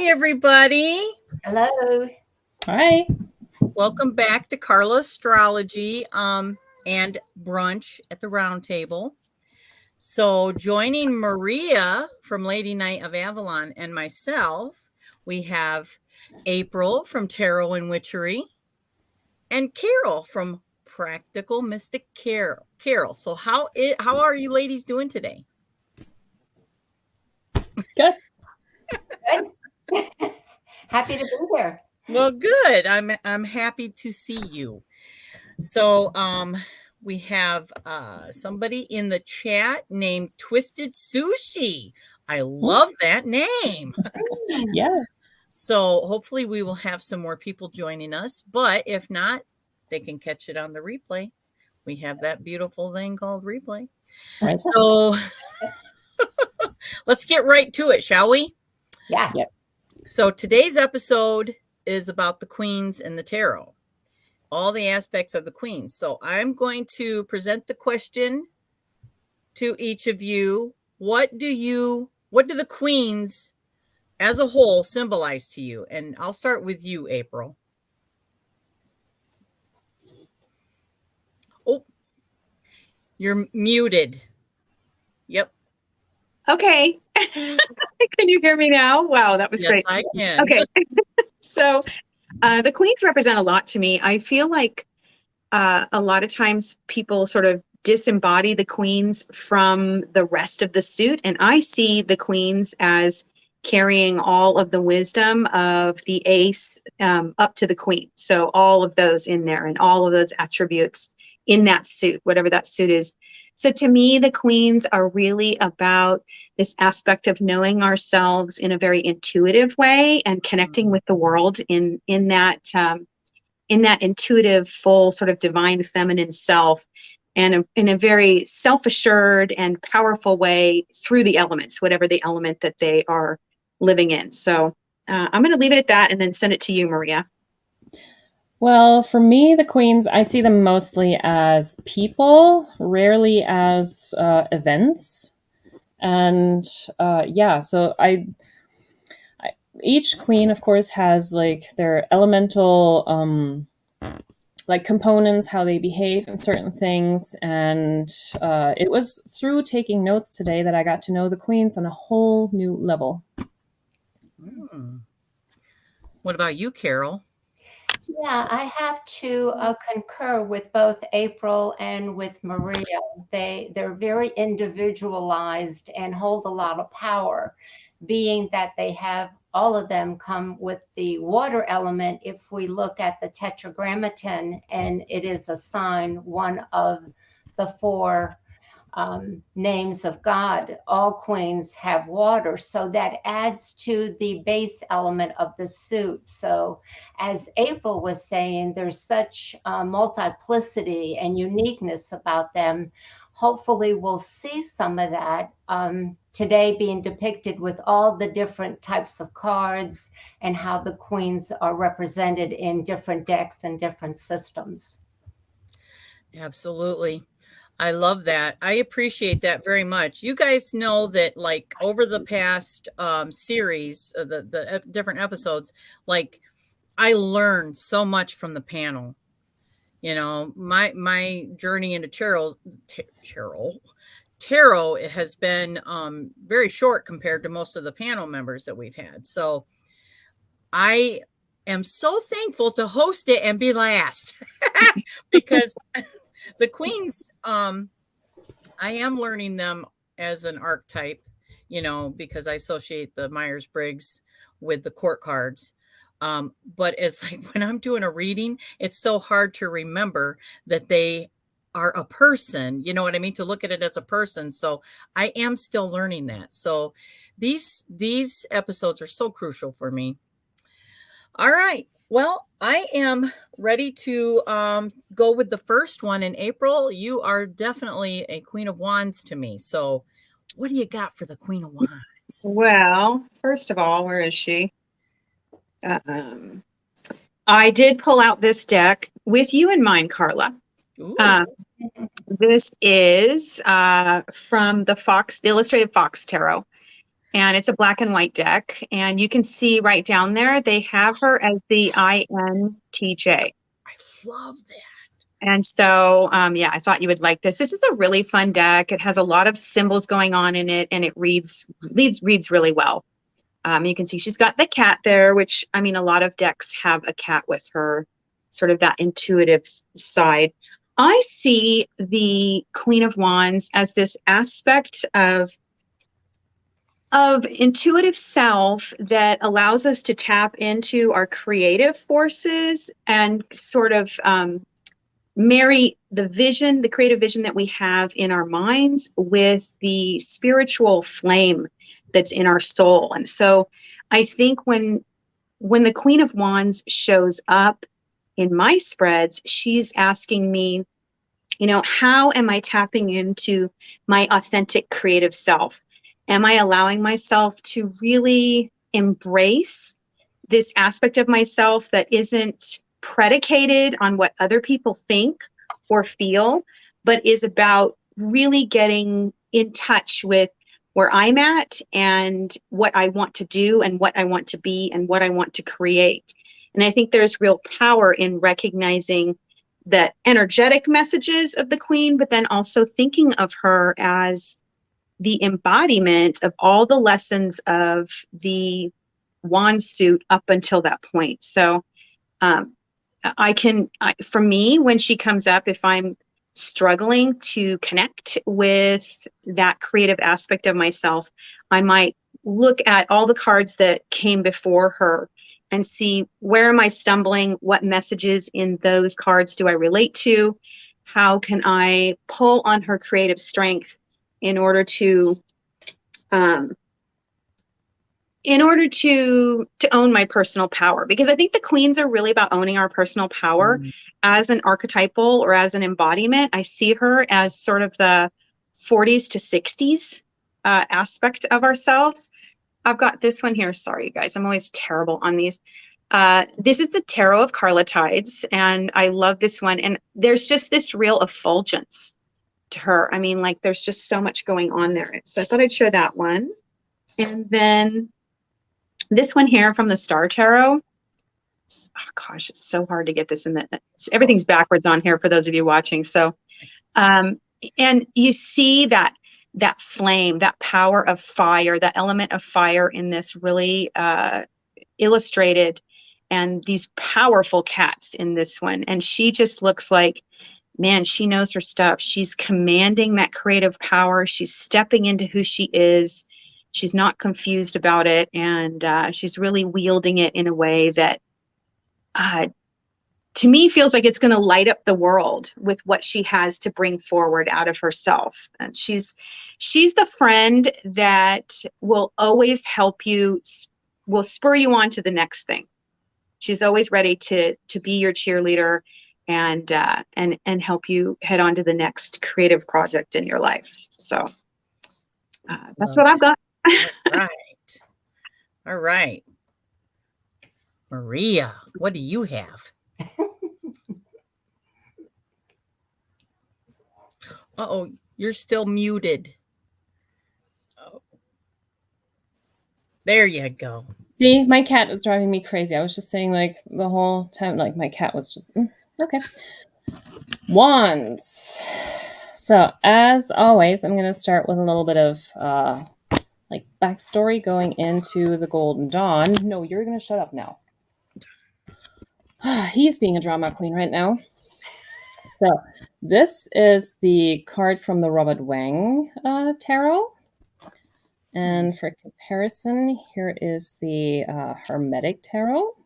Hi, everybody. Hello. Hi. Welcome back to Carla Astrology and Brunch at the Roundtable. So joining Maria from Lady Knight of Avalon and myself, we have April from Tarot and Witchery and Carol from Practical Mystic Carol. So how are you ladies doing today? Good. Good. Happy to be here. Well, good. I'm happy to see you. So we have somebody in the chat named Twisted Sushi. I love that name. Yeah. So hopefully we will have some more people joining us, but if not, they can catch it on the replay. We have that beautiful thing called replay. Right. So let's get right to it, shall we? Yeah. Yep. So today's episode is about the queens and the tarot, all the aspects of the queens. So I'm going to present the question to each of you. What do the queens as a whole symbolize to you? And I'll start with you, April. Oh, you're muted. Yep. Okay. Can you hear me now? Wow, that was great. I can. Okay. So the queens represent a lot to me. I feel like a lot of times people sort of disembody the queens from the rest of the suit. And I see the queens as carrying all of the wisdom of the ace up to the queen. So all of those in there and all of those attributes in that suit, whatever that suit is. So to me, the queens are really about this aspect of knowing ourselves in a very intuitive way and connecting with the world in that intuitive, full sort of divine feminine self, and in a very self-assured and powerful way through the elements, whatever the element that they are living in. So I'm going to leave it at that and then send it to you, Maria. Well, for me, the queens, I see them mostly as people, rarely as events. And so each queen, of course, has like their elemental like components, how they behave in certain things. And it was through taking notes today that I got to know the queens on a whole new level. What about you, Carol? Yeah, I have to concur with both April and with Maria. They're very individualized and hold a lot of power, being that they have all of them come with the water element. If we look at the tetragrammaton, and it is a sign, one of the four names of God, all queens have water. So that adds to the base element of the suit. So as April was saying, there's such multiplicity and uniqueness about them. Hopefully we'll see some of that today being depicted with all the different types of cards and how the queens are represented in different decks and different systems. Absolutely. I love that. I appreciate that very much. You guys know that, like, over the past series, the different episodes, like, I learned so much from the panel. You know, my journey into tarot has been very short compared to most of the panel members that we've had. So I am so thankful to host it and be last because the queens, I am learning them as an archetype, you know, because I associate the Myers-Briggs with the court cards. But it's like when I'm doing a reading, it's so hard to remember that they are a person, you know what I mean? To look at it as a person. So I am still learning that. So these episodes are so crucial for me. All right. Well, I am ready to go with the first one. In April, you are definitely a Queen of Wands to me. So what do you got for the Queen of Wands? Well, first of all, where is she? I did pull out this deck with you in mind, Carla. This is from the Illustrated Fox Tarot. and it's a black and white deck. And you can see right down there, they have her as the INTJ. I love that. And so, yeah, I thought you would like this. This is a really fun deck. It has a lot of symbols going on in it, and it reads really well. You can see she's got the cat there, which, I mean, a lot of decks have a cat with her, sort of that intuitive side. I see the Queen of Wands as this aspect of intuitive self that allows us to tap into our creative forces and sort of marry the vision, the creative vision that we have in our minds with the spiritual flame that's in our soul. And so I think when the Queen of Wands shows up in my spreads, she's asking me, you know, how am I tapping into my authentic creative self? Am I allowing myself to really embrace this aspect of myself that isn't predicated on what other people think or feel, but is about really getting in touch with where I'm at and what I want to do and what I want to be and what I want to create. And I think there's real power in recognizing the energetic messages of the Queen, but then also thinking of her as the embodiment of all the lessons of the wand suit up until that point. So for me, when she comes up, if I'm struggling to connect with that creative aspect of myself, I might look at all the cards that came before her and see, where am I stumbling? What messages in those cards do I relate to? How can I pull on her creative strength in order to own my personal power? Because I think the Queens are really about owning our personal power. As an archetypal or as an embodiment, I see her as sort of the 40s to 60s aspect of ourselves. I've got this one here. Sorry, you guys, I'm always terrible on these. This is the Tarot of Carlotides, and I love this one. And there's just this real effulgence to her. I mean, like, there's just so much going on there. So I thought I'd share that one. And then this one here from the Star Tarot. Oh gosh, it's so hard to get this in everything's backwards on here for those of you watching. So, and you see that flame, that power of fire, that element of fire in this really illustrated, and these powerful cats in this one. And she just looks like, man, she knows her stuff. She's commanding that creative power. She's stepping into who she is. She's not confused about it. And she's really wielding it in a way that, to me, feels like it's going to light up the world with what she has to bring forward out of herself. And she's the friend that will always help you, will spur you on to the next thing. She's always ready to be your cheerleader and help you head on to the next creative project in your life. So that's what I've got. All right. Maria, what do you have? Uh-oh, you're still muted. Oh. There you go. See, my cat is driving me crazy. I was just saying, like, the whole time, like, my cat was just, okay. Wands. So, as always, I'm going to start with a little bit of, like, backstory going into the Golden Dawn. No, you're going to shut up now. He's being a drama queen right now. So, this is the card from the Robert Wang Tarot. And for comparison, here is the Hermetic Tarot.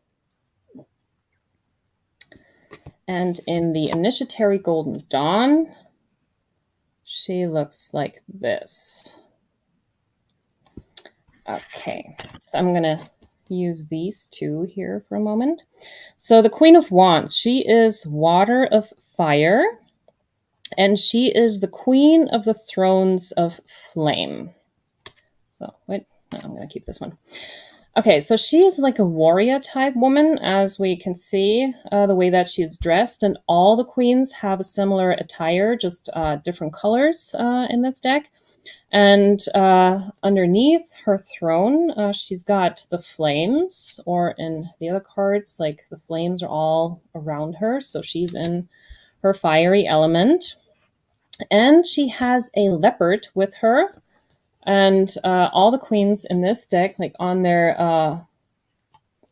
And in the Initiatory Golden Dawn, she looks like this. Okay, so I'm going to use these two here for a moment. So the Queen of Wands, she is water of fire, and she is the Queen of the Thrones of Flame. So, wait, no, I'm going to keep this one. Okay, so she is like a warrior type woman, as we can see the way that she's dressed, and all the queens have a similar attire, just different colors in this deck. And underneath her throne, she's got the flames, or in the other cards, like the flames are all around her. So she's in her fiery element. And she has a leopard with her. And all the queens in this deck, like on their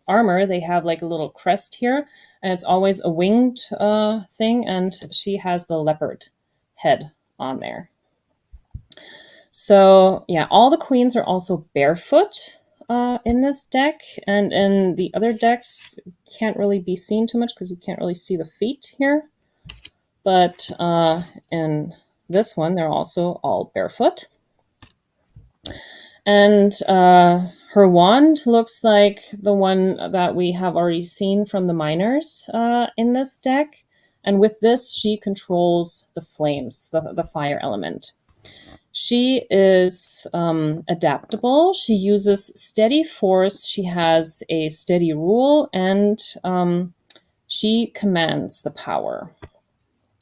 armor, they have like a little crest here. And it's always a winged thing. And she has the leopard head on there. So yeah, all the queens are also barefoot in this deck, and in the other decks, can't really be seen too much because you can't really see the feet here. But in this one, they're also all barefoot. And her wand looks like the one that we have already seen from the miners in this deck. And with this, she controls the flames, the fire element. She is adaptable. She uses steady force. She has a steady rule, and she commands the power.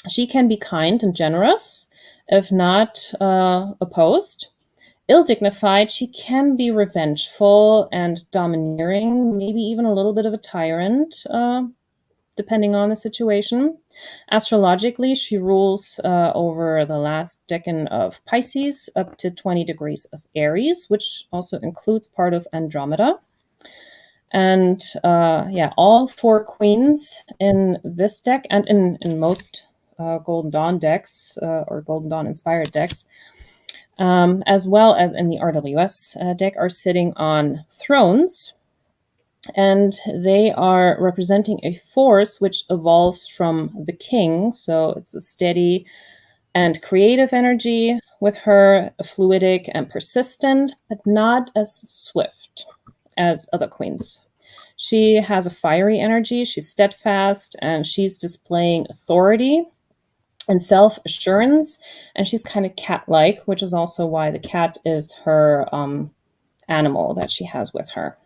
She can be kind and generous, if not opposed. Ill-dignified, she can be revengeful and domineering, maybe even a little bit of a tyrant, depending on the situation. Astrologically, she rules over the last decan of Pisces up to 20 degrees of Aries, which also includes part of Andromeda. And yeah, all 4 queens in this deck and in most Golden Dawn decks or Golden Dawn inspired decks, as well as in the RWS deck, are sitting on thrones. And they are representing a force which evolves from the king. So it's a steady and creative energy with her, fluidic and persistent, but not as swift as other queens. She has a fiery energy, she's steadfast, and she's displaying authority and self-assurance, and she's kind of cat-like, which is also why the cat is her animal that she has with her.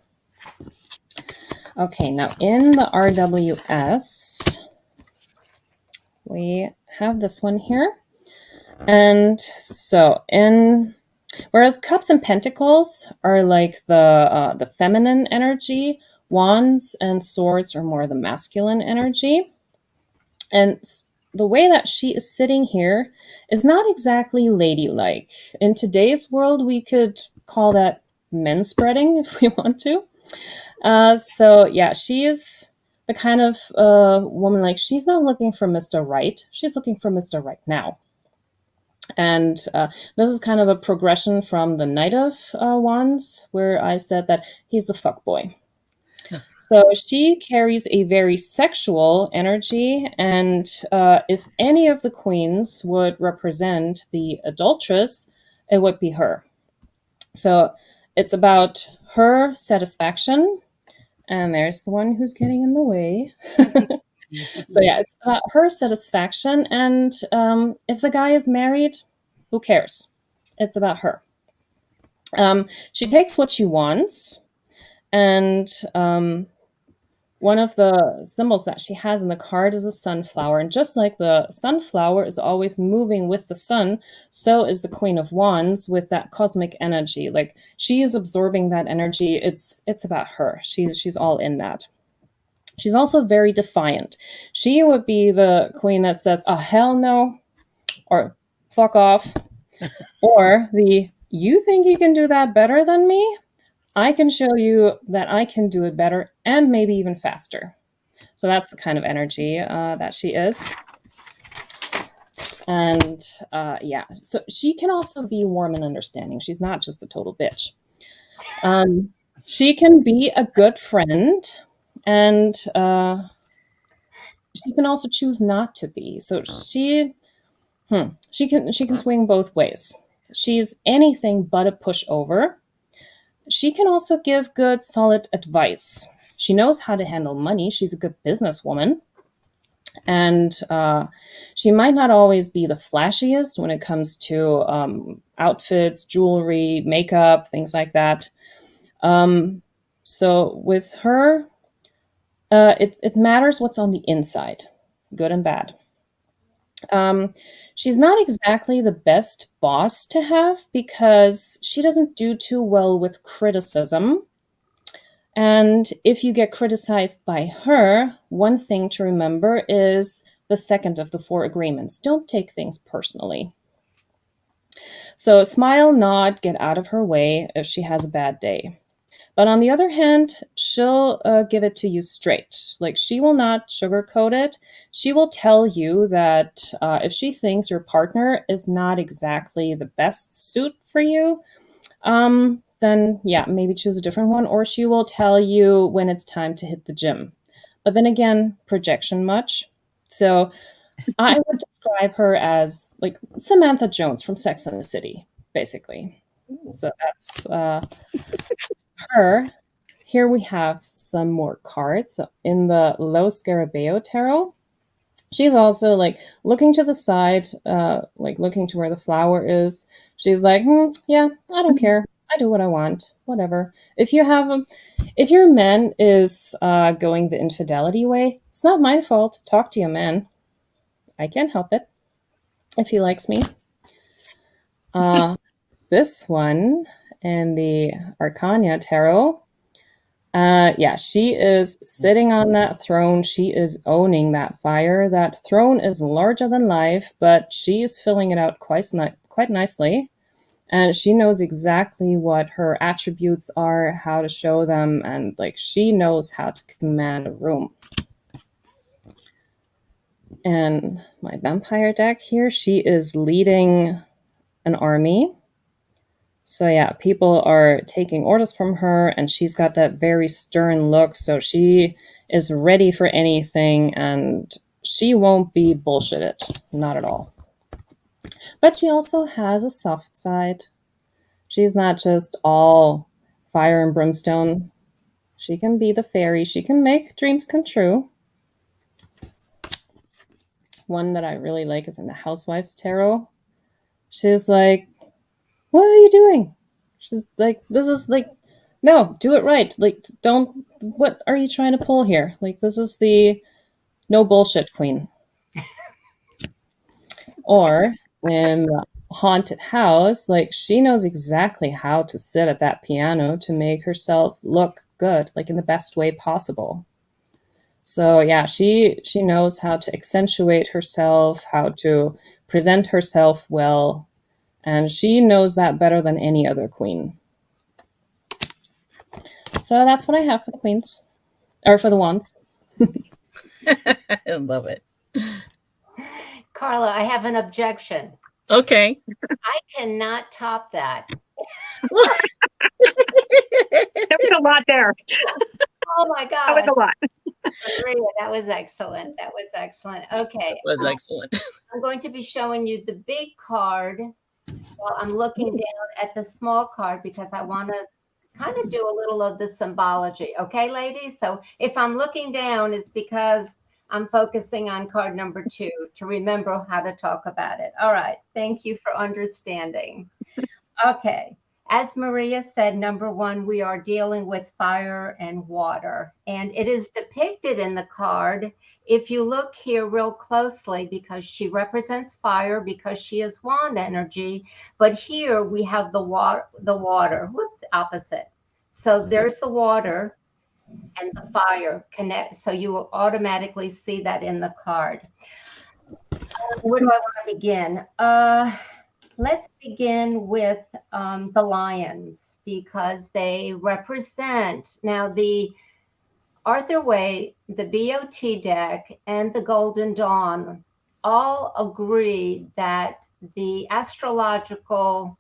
Okay, now in the RWS, we have this one here. And so whereas Cups and Pentacles are like the feminine energy, Wands and Swords are more the masculine energy. And the way that she is sitting here is not exactly ladylike. In today's world, we could call that men-spreading if we want to. So yeah, she is the kind of woman, like, she's not looking for Mr. Right. She's looking for Mr. Right now. And this is kind of a progression from the Knight of Wands, where I said that he's the fuckboy. So she carries a very sexual energy, and if any of the queens would represent the adulteress, it would be her. So it's about her satisfaction. And there's the one who's getting in the way. So yeah, it's about her satisfaction. And if the guy is married, who cares? It's about her. She takes what she wants. And one of the symbols that she has in the card is a sunflower. And just like the sunflower is always moving with the sun, so is the Queen of Wands with that cosmic energy. Like, she is absorbing that energy. It's about her. She's all in that. She's also very defiant. She would be the queen that says, oh, hell no, or fuck off, or the, you think you can do that better than me? I can show you that I can do it better and maybe even faster. So that's the kind of energy that she is. And yeah, so she can also be warm and understanding. She's not just a total bitch. She can be a good friend, and she can also choose not to be. So she can swing both ways. She's anything but a pushover. She can also give good, solid advice. She knows how to handle money. She's a good businesswoman. And she might not always be the flashiest when it comes to outfits, jewelry, makeup, things like that. So with her, it matters what's on the inside, good and bad. She's not exactly the best boss to have because she doesn't do too well with criticism. And if you get criticized by her, one thing to remember is the second of the 4 agreements. Don't take things personally. So smile, nod, get out of her way if she has a bad day. But on the other hand, she'll give it to you straight. Like, she will not sugarcoat it. She will tell you that if she thinks your partner is not exactly the best suit for you, then yeah, maybe choose a different one. Or she will tell you when it's time to hit the gym. But then again, projection much. So I would describe her as like Samantha Jones from Sex and the City, basically. So that's her. Here we have some more cards. So in the Low Scarabeo Tarot, she's also like looking to the side, like looking to where the flower is. She's like, yeah, I don't care. I do what I want. Whatever. If your man is going the infidelity way, it's not my fault. Talk to your man. I can't help it if he likes me. This one in the Arcana Tarot, yeah, she is sitting on that throne. She is owning that fire. That throne is larger than life, but she is filling it out quite nicely. And she knows exactly what her attributes are, how to show them, and like she knows how to command a room. And my vampire deck here, she is leading an army. So yeah, people are taking orders from her, and she's got that very stern look. So she is ready for anything, and she won't be bullshitted. Not at all. But she also has a soft side. She's not just all fire and brimstone. She can be the fairy. She can make dreams come true. One that I really like is in the Housewives Tarot. She's like, what are you doing? She's like, this is like, no, do it right. Like, don't, what are you trying to pull here? Like, this is the no bullshit queen. Or in the haunted house, like, she knows exactly how to sit at that piano to make herself look good, like in the best way possible. So yeah, she knows how to accentuate herself, how to present herself well, and she knows that better than any other queen. So that's what I have for the queens, or for the wands. I love it. Carla, I have an objection. Okay. I cannot top that. There was a lot there. Oh my God. That was a lot. Maria, that was excellent. That was excellent. Okay. That was excellent. I'm going to be showing you the big card while I'm looking down at the small card because I want to kind of do a little of the symbology. Okay, ladies? So if I'm looking down, it's because I'm focusing on card number 2 to remember how to talk about it. All right. Thank you for understanding. Okay. As Maria said, number 1, we are dealing with fire and water, and it is depicted in the card. If you look here real closely, because she represents fire, because she is wand energy, but here we have the water, whoops, opposite. So there's the water and the fire connect. So you will automatically see that in the card. Where do I want to begin? Let's begin with the lions because they represent, now the Arthur Way, the BOT deck, and the Golden Dawn all agree that the astrological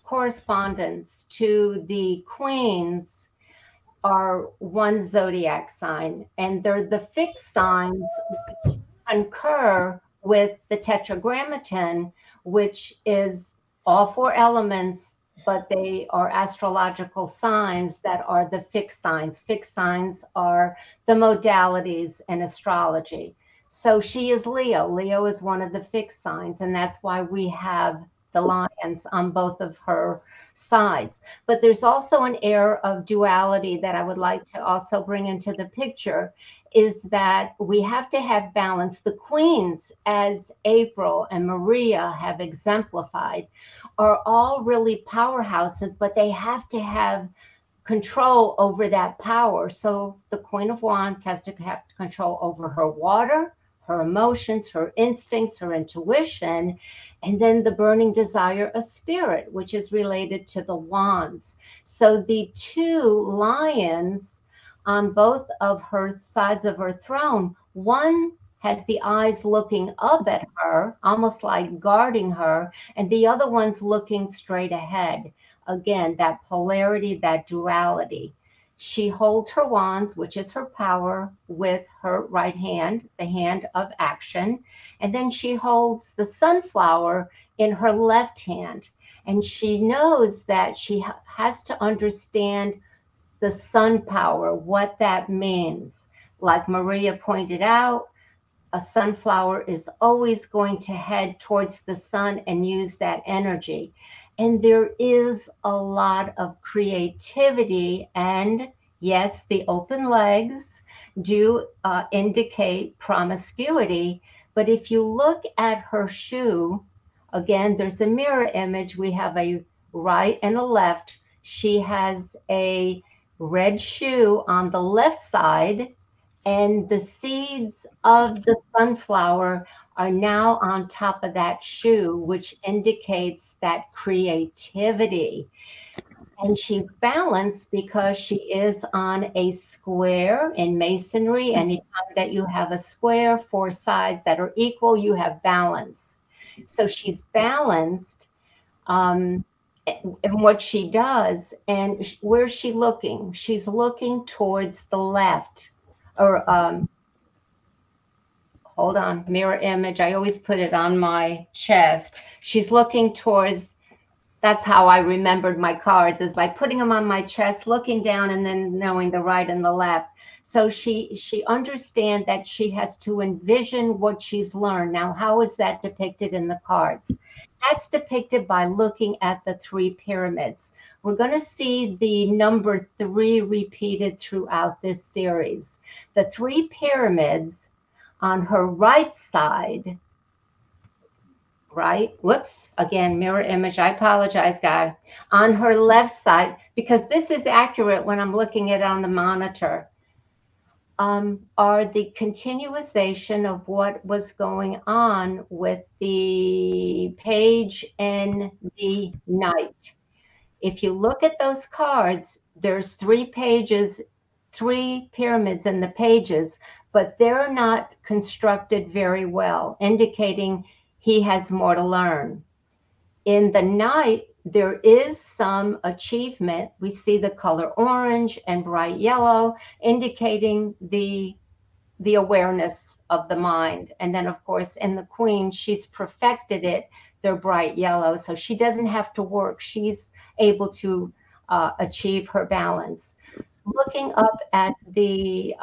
correspondence to the queens are one zodiac sign, and they're the fixed signs which concur with the tetragrammaton, which is all 4 elements, but they are astrological signs that are the fixed signs. Fixed signs are the modalities in astrology. So she is Leo. Leo is one of the fixed signs, and that's why we have the lions on both of her sides. But there's also an air of duality that I would like to also bring into the picture, is that we have to have balance. The queens, as April and Maria have exemplified, are all really powerhouses, but they have to have control over that power. So the Queen of Wands has to have control over her water, her emotions, her instincts, her intuition, and then the burning desire of spirit, which is related to the wands. So the two lions on both of her sides of her throne, one has the eyes looking up at her, almost like guarding her, and the other one's looking straight ahead. Again, that polarity, that duality. She holds her wands, which is her power, with her right hand, the hand of action. And then she holds the sunflower in her left hand. And she knows that she has to understand the sun power, what that means. Like Maria pointed out, a sunflower is always going to head towards the sun and use that energy. And there is a lot of creativity, and yes, the open legs do indicate promiscuity. But if you look at her shoe, again, there's a mirror image. We have a right and a left. She has a red shoe on the left side, and the seeds of the sunflower are now on top of that shoe, which indicates that creativity. And she's balanced because she is on a square in masonry. Anytime that you have a square, four sides that are equal, you have balance. So she's balanced in what she does. And where's she looking? She's looking towards the left. Or hold on, mirror image. I always put it on my chest. She's looking towards, that's how I remembered my cards, is by putting them on my chest, looking down, and then knowing the right and the left. So she understands that she has to envision what she's learned. Now, how is that depicted in the cards? That's depicted by looking at the three pyramids. We're going to see the number 3 repeated throughout this series. The three pyramids on her right side, right? Whoops, again, mirror image. I apologize, guys. On her left side, because this is accurate when I'm looking at it on the monitor, are the continuation of what was going on with the page and the knight. If you look at those cards, there's 3 pages, 3 pyramids in the pages, but they're not constructed very well, indicating he has more to learn. In the knight, there is some achievement. We see the color orange and bright yellow, indicating the awareness of the mind. And then, of course, in the queen, she's perfected it. They're bright yellow, so she doesn't have to work. She's able to achieve her balance. Looking up at the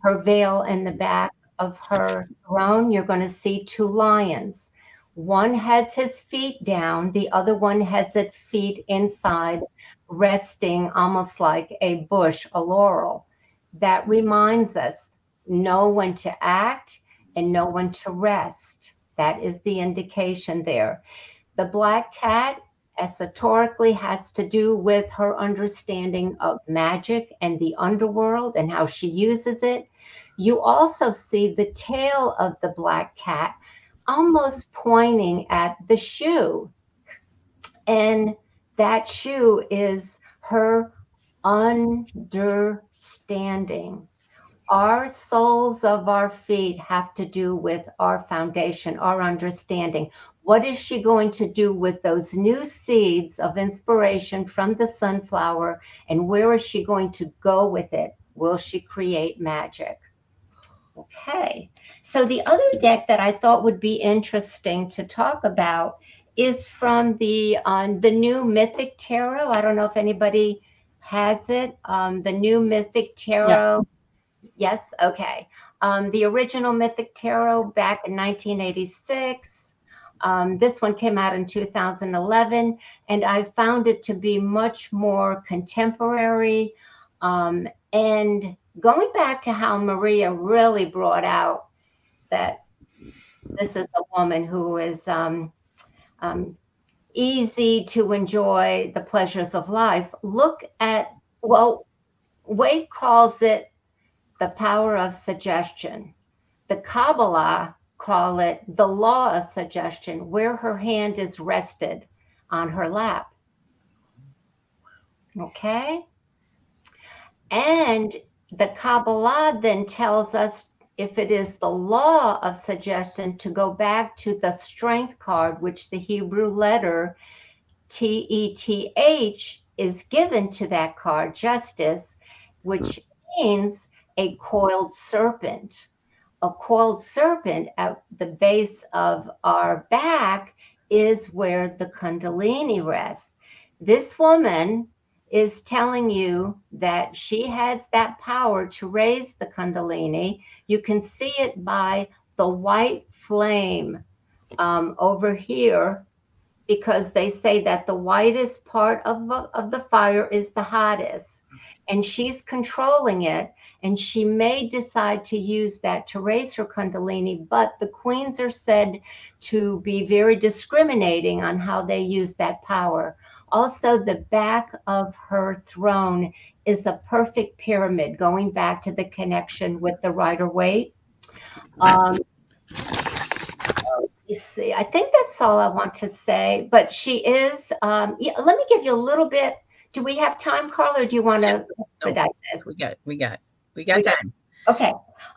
her veil in the back of her throne, you're going to see 2 lions. One has his feet down, the other one has his feet inside, resting almost like a bush, a laurel. That reminds us, know when to act and know when to rest. That is the indication there. The black cat esoterically has to do with her understanding of magic and the underworld and how she uses it. You also see the tail of the black cat almost pointing at the shoe. And that shoe is her understanding. Our soles of our feet have to do with our foundation, our understanding. What is she going to do with those new seeds of inspiration from the sunflower? And where is she going to go with it? Will she create magic? Okay. So the other deck that I thought would be interesting to talk about is from the new Mythic Tarot. I don't know if anybody has it. The new Mythic Tarot. Yeah. Yes. Okay. The original Mythic Tarot back in 1986. This one came out in 2011, and I found it to be much more contemporary. And going back to how Maria really brought out that this is a woman who is easy to enjoy the pleasures of life. Look at, well, Wade calls it the power of suggestion. The Kabbalah call it the law of suggestion, where her hand is rested on her lap. Okay? And the Kabbalah then tells us, if it is the law of suggestion, to go back to the strength card, which the Hebrew letter TETH is given to that card, justice, which means a coiled serpent. A coiled serpent at the base of our back is where the Kundalini rests. This woman is telling you that she has that power to raise the Kundalini. You can see it by the white flame over here, because they say that the whitest part of the fire is the hottest, and she's controlling it. And she may decide to use that to raise her Kundalini, but the queens are said to be very discriminating on how they use that power. Also, the back of her throne is a perfect pyramid, going back to the connection with the Rider-Waite. You see, I think that's all I want to say, but she is, yeah, let me give you a little bit. Do we have time, Carla, or do you want to expedite this? We got time. Okay.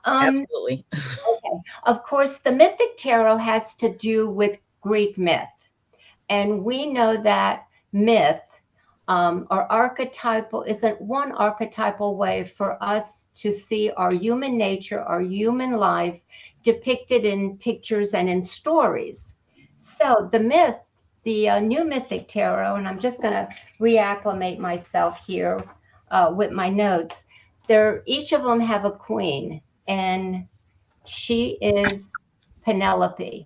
Absolutely. Okay. Of course, the Mythic Tarot has to do with Greek myth. And we know that myth or archetypal isn't one archetypal way for us to see our human nature, our human life depicted in pictures and in stories. So the myth, the new Mythic Tarot, and I'm just going to reacclimate myself here with my notes. Each of them have a queen, and she is Penelope.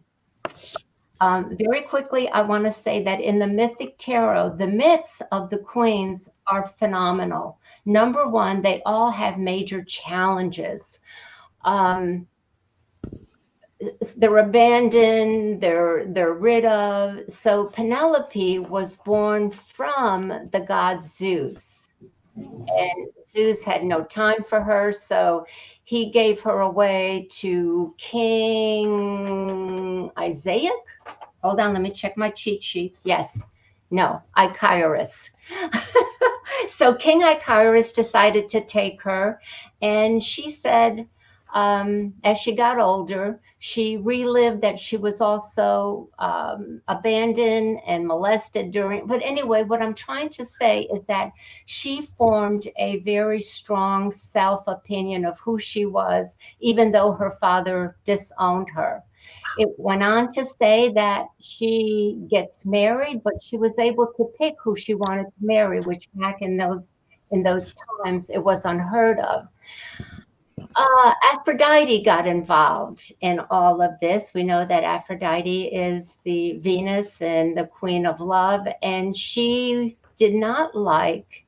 Very quickly, I want to say that in the Mythic Tarot, the myths of the queens are phenomenal. Number one, they all have major challenges. They're abandoned, they're rid of. So Penelope was born from the god Zeus. And Zeus had no time for her, so he gave her away to King Isaiah. Hold on, let me check my cheat sheets. Yes, no, Icyrus. So King Icyrus decided to take her, and she said, as she got older, she relived that she was also abandoned and molested during. But anyway, what I'm trying to say is that she formed a very strong self-opinion of who she was, even though her father disowned her. It went on to say that she gets married, but she was able to pick who she wanted to marry, which back in those times it was unheard of. Aphrodite got involved in all of this. We know that Aphrodite is the Venus and the queen of love, and she did not like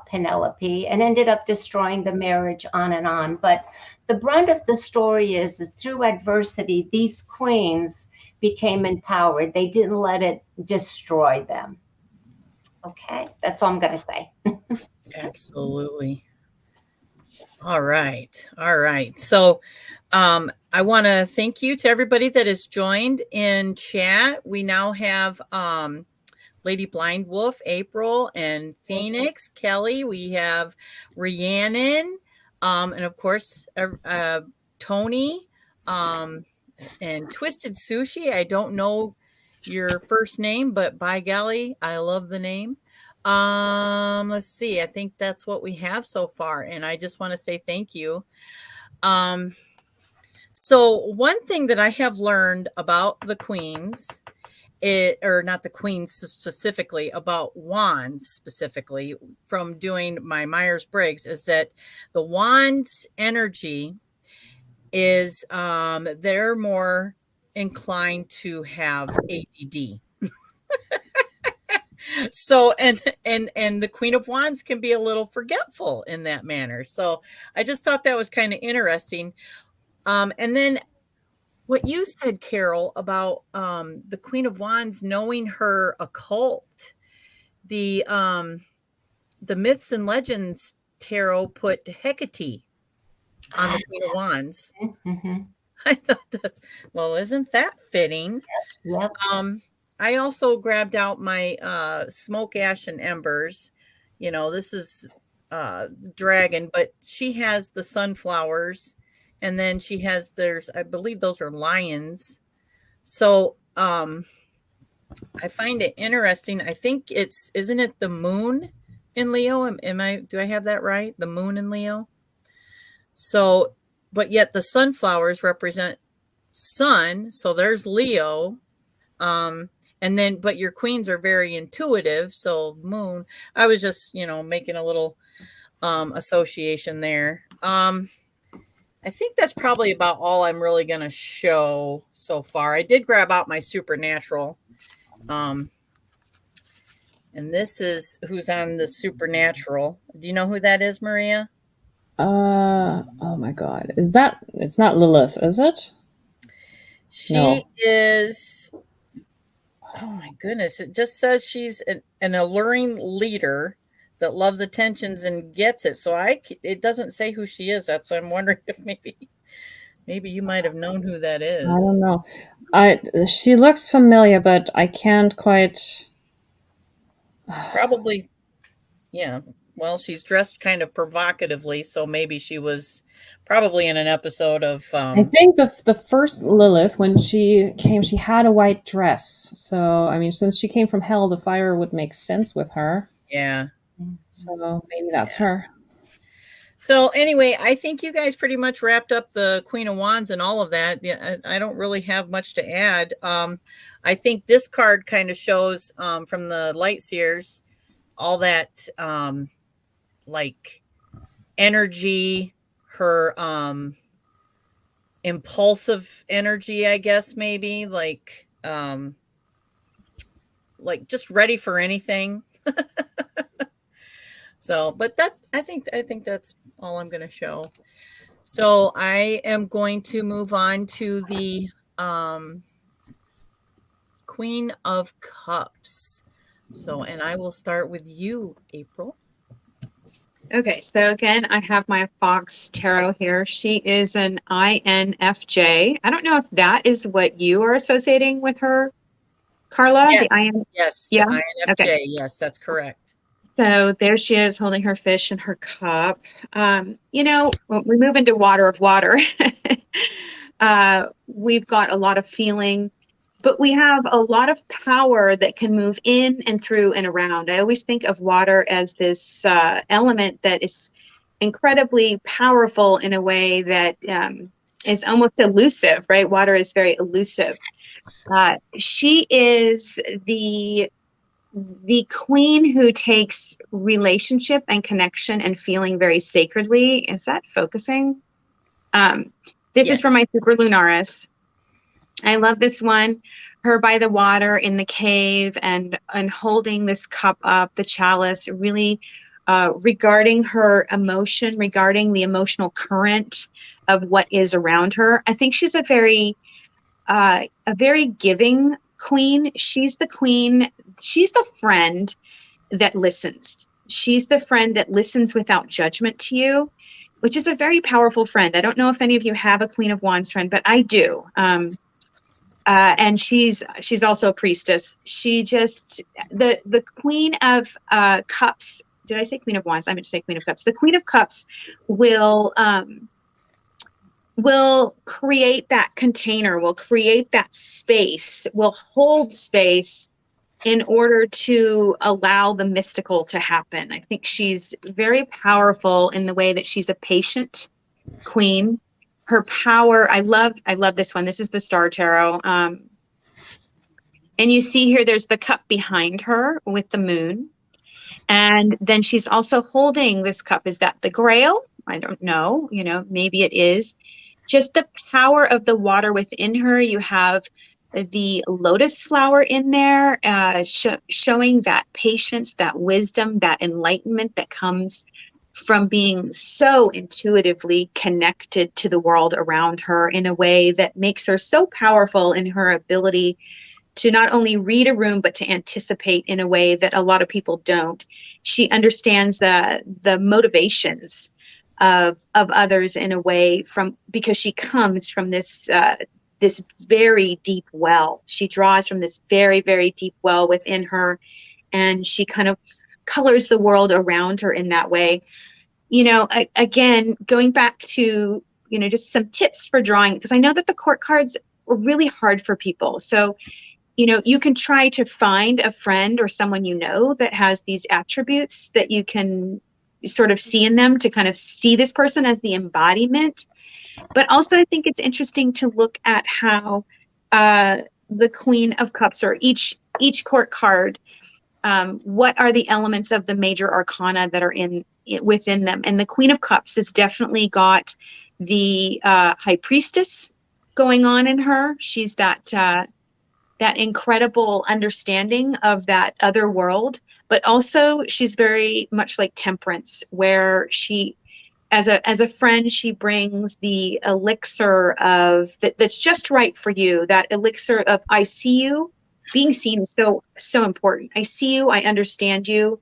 Penelope and ended up destroying the marriage, on and on. But the brunt of the story is through adversity, these queens became empowered. They didn't let it destroy them. Okay, that's all I'm going to say. Absolutely. All right. So I want to thank you to everybody that has joined in chat. We now have Lady Blind Wolf, April, and Phoenix, Kelly. We have Rhiannon, and of course, Tony, and Twisted Sushi. I don't know your first name, but by golly, I love the name. Let's see. I think that's what we have so far, and I just want to say thank you. So one thing that I have learned about the queens, or not the queens specifically, about wands specifically from doing my Myers-Briggs, is that the wands energy is they're more inclined to have ADD. So and the Queen of Wands can be a little forgetful in that manner. So I just thought that was kind of interesting. And then what you said, Carol, about the Queen of Wands knowing her occult, the Myths and Legends tarot put Hecate on the Queen of Wands. Mm-hmm. I thought that, well, isn't that fitting? Yep. I also grabbed out my Smoke, Ash, and Embers. You know, this is dragon, but she has the sunflowers, and then she has, I believe those are lions. So I find it interesting. I think isn't it the moon in Leo? Do I have that right? The moon in Leo? So, but yet the sunflowers represent sun. So there's Leo. And then, but your queens are very intuitive. So moon, I was just, making a little association there. I think that's probably about all I'm really going to show so far. I did grab out my supernatural. And this is who's on the supernatural. Do you know who that is, Maria? Oh my God. It's not Lilith, is it? She is, oh my goodness. It just says she's an alluring leader that loves attentions and gets it. So it doesn't say who she is. That's why I'm wondering if maybe you might have known who that is. I don't know. She looks familiar, but I can't quite. Probably, yeah. Well, she's dressed kind of provocatively, so maybe she was probably in an episode of. I think the first Lilith, when she came, she had a white dress. So I mean, since she came from hell, the fire would make sense with her. Yeah. So maybe that's her. So anyway, I think you guys pretty much wrapped up the Queen of Wands and all of that. Yeah, I don't really have much to add. I think this card kind of shows from the Light Seers all that like energy, her impulsive energy, I guess, maybe like just ready for anything. So, but I think that's all I'm going to show. So I am going to move on to the Queen of Cups. So, and I will start with you, April. Okay, so again, I have my Fox Tarot here. She is an INFJ. I don't know if that is what you are associating with her, Carla. Yes. The IN. Yes. Yeah. The INFJ. Okay. Yes, that's correct. So there she is holding her fish in her cup. When we move into water of water, we've got a lot of feeling, but we have a lot of power that can move in and through and around. I always think of water as this element that is incredibly powerful in a way that is almost elusive, right? Water is very elusive. She is the queen who takes relationship and connection and feeling very sacredly. Is that focusing? This is from my Super Lunaris. I love this one. Her by the water in the cave and holding this cup up, the chalice, really regarding her emotion, regarding the emotional current of what is around her. I think she's a very giving queen. She's the queen. She's the friend that listens. She's the friend that listens without judgment to you, which is a very powerful friend. I don't know if any of you have a Queen of Wands friend, but I do. And she's also a priestess. She just, the Queen of Cups, did I say Queen of Wands? I meant to say Queen of Cups. The Queen of Cups will create that container, will create that space, will hold space in order to allow the mystical to happen. I think she's very powerful in the way that she's a patient queen. Her power, I love this one. This is the Star Tarot. And you see here, there's the cup behind her with the moon. And then she's also holding this cup. Is that the Grail? I don't know. Maybe it is. just the power of the water within her. You have the lotus flower in there, showing that patience, that wisdom, that enlightenment that comes from being so intuitively connected to the world around her in a way that makes her so powerful in her ability to not only read a room, but to anticipate in a way that a lot of people don't. She understands the motivations of others in a way because she comes from this very deep well. She draws from this very, very deep well within her, and she kind of colors the world around her in that way. Again, going back to, just some tips for drawing, because I know that the court cards are really hard for people. So, you can try to find a friend or someone that has these attributes that you can sort of see in them, to kind of see this person as the embodiment. But also, I think it's interesting to look at how the Queen of Cups, or each court card, what are the elements of the major arcana that are within them. And the Queen of Cups has definitely got the High Priestess going on in her. She's that incredible understanding of that other world, but also she's very much like Temperance, where she, as a friend, she brings the elixir of that's just right for you. That elixir of I see you. Being seen is so important. I see you, I understand you,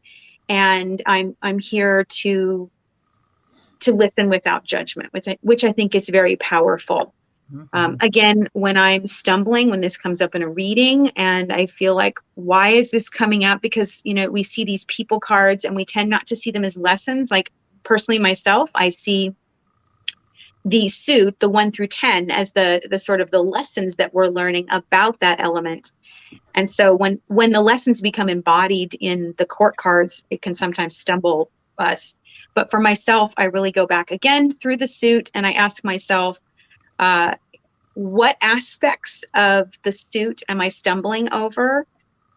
and I'm here to listen without judgment, which I think is very powerful. Again, when I'm stumbling, when this comes up in a reading and I feel like, why is this coming up? Because, we see these people cards and we tend not to see them as lessons. Like personally myself, I see the suit, the 1 through 10, as the sort of the lessons that we're learning about that element. And so when the lessons become embodied in the court cards, it can sometimes stumble us. But for myself, I really go back again through the suit and I ask myself, what aspects of the suit am I stumbling over?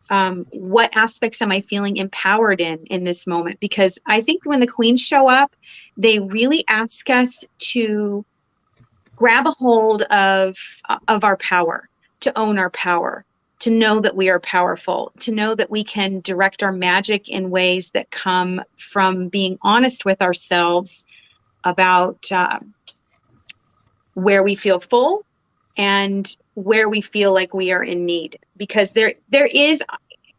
What aspects am I feeling empowered in this moment? Because I think when the queens show up, they really ask us to grab a hold of our power, to own our power, to know that we are powerful, to know that we can direct our magic in ways that come from being honest with ourselves about where we feel full and where we feel like we are in need. Because there is,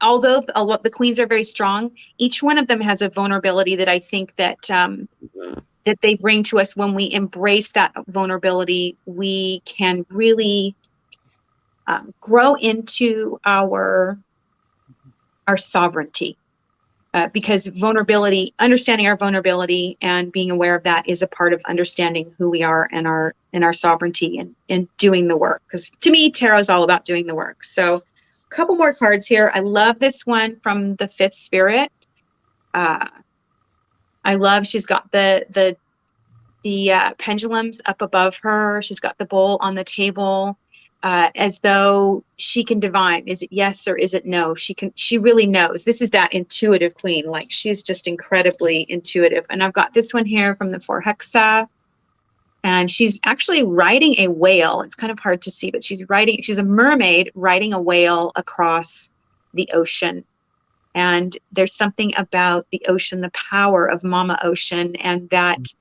although the queens are very strong, each one of them has a vulnerability that I think that that they bring to us. When we embrace that vulnerability, we can really grow into our sovereignty. Because vulnerability, understanding our vulnerability and being aware of that is a part of understanding who we are and our sovereignty and doing the work. Because to me, tarot is all about doing the work. So a couple more cards here. I love this one from the Fifth Spirit. I love, she's got the pendulums up above her. She's got the bowl on the table. As though she can divine, is it yes or is it no? She really knows. This is that intuitive queen. Like, she's just incredibly intuitive. And I've got this one here from the Four Hexa, and she's actually riding a whale. It's kind of hard to see, but she's a mermaid riding a whale across the ocean. And there's something about the ocean, the power of Mama Ocean, and that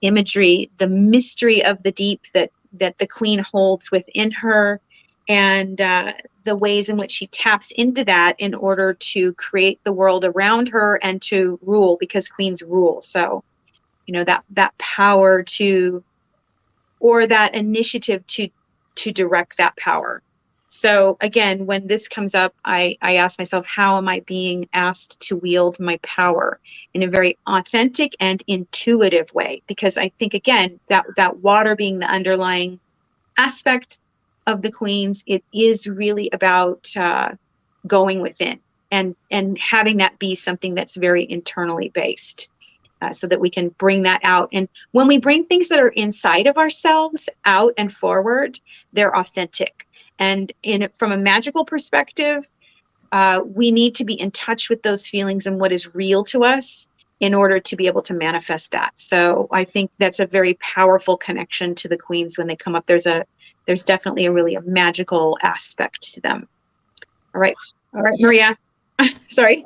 imagery, the mystery of the deep that the queen holds within her, and the ways in which she taps into that in order to create the world around her and to rule, because queens rule. So, that power or that initiative to direct that power. So again, when this comes up, I ask myself, how am I being asked to wield my power in a very authentic and intuitive way? Because I think, again, that water being the underlying aspect of the queens, it is really about going within and having that be something that's very internally based, so that we can bring that out. And when we bring things that are inside of ourselves out and forward, they're authentic. And from a magical perspective, we need to be in touch with those feelings and what is real to us in order to be able to manifest that. So I think that's a very powerful connection to the queens when they come up. There's definitely a magical aspect to them. All right, Maria. Sorry.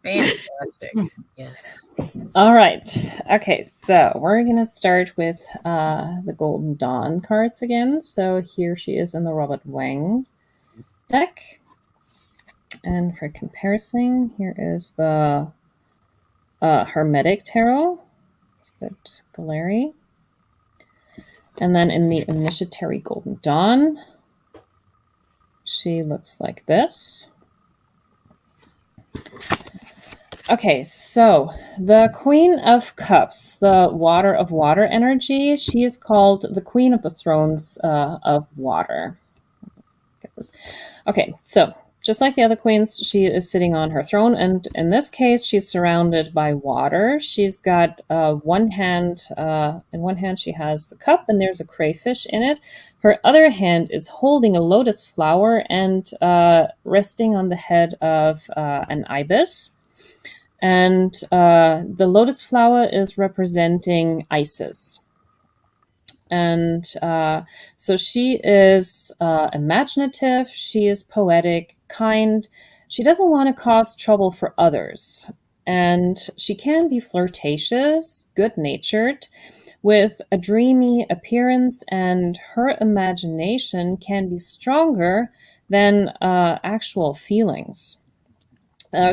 Fantastic. Yes. All right. Okay, so we're going to start with the Golden Dawn cards again. So here she is in the Robert Wang deck. And for comparison, here is the Hermetic Tarot. It's a bit glary. And then in the Initiatory Golden Dawn, she looks like this. Okay, so the Queen of Cups, the Water of Water energy, she is called the Queen of the Thrones of Water. Get this. Okay, so just like the other queens, she is sitting on her throne, and in this case, she's surrounded by water. She's got one hand, in one hand she has the cup, and there's a crayfish in it. Her other hand is holding a lotus flower and resting on the head of an ibis. And the lotus flower is representing Isis. And so she is imaginative, she is poetic, kind. She doesn't want to cause trouble for others. And she can be flirtatious, good-natured, with a dreamy appearance, and her imagination can be stronger than actual feelings.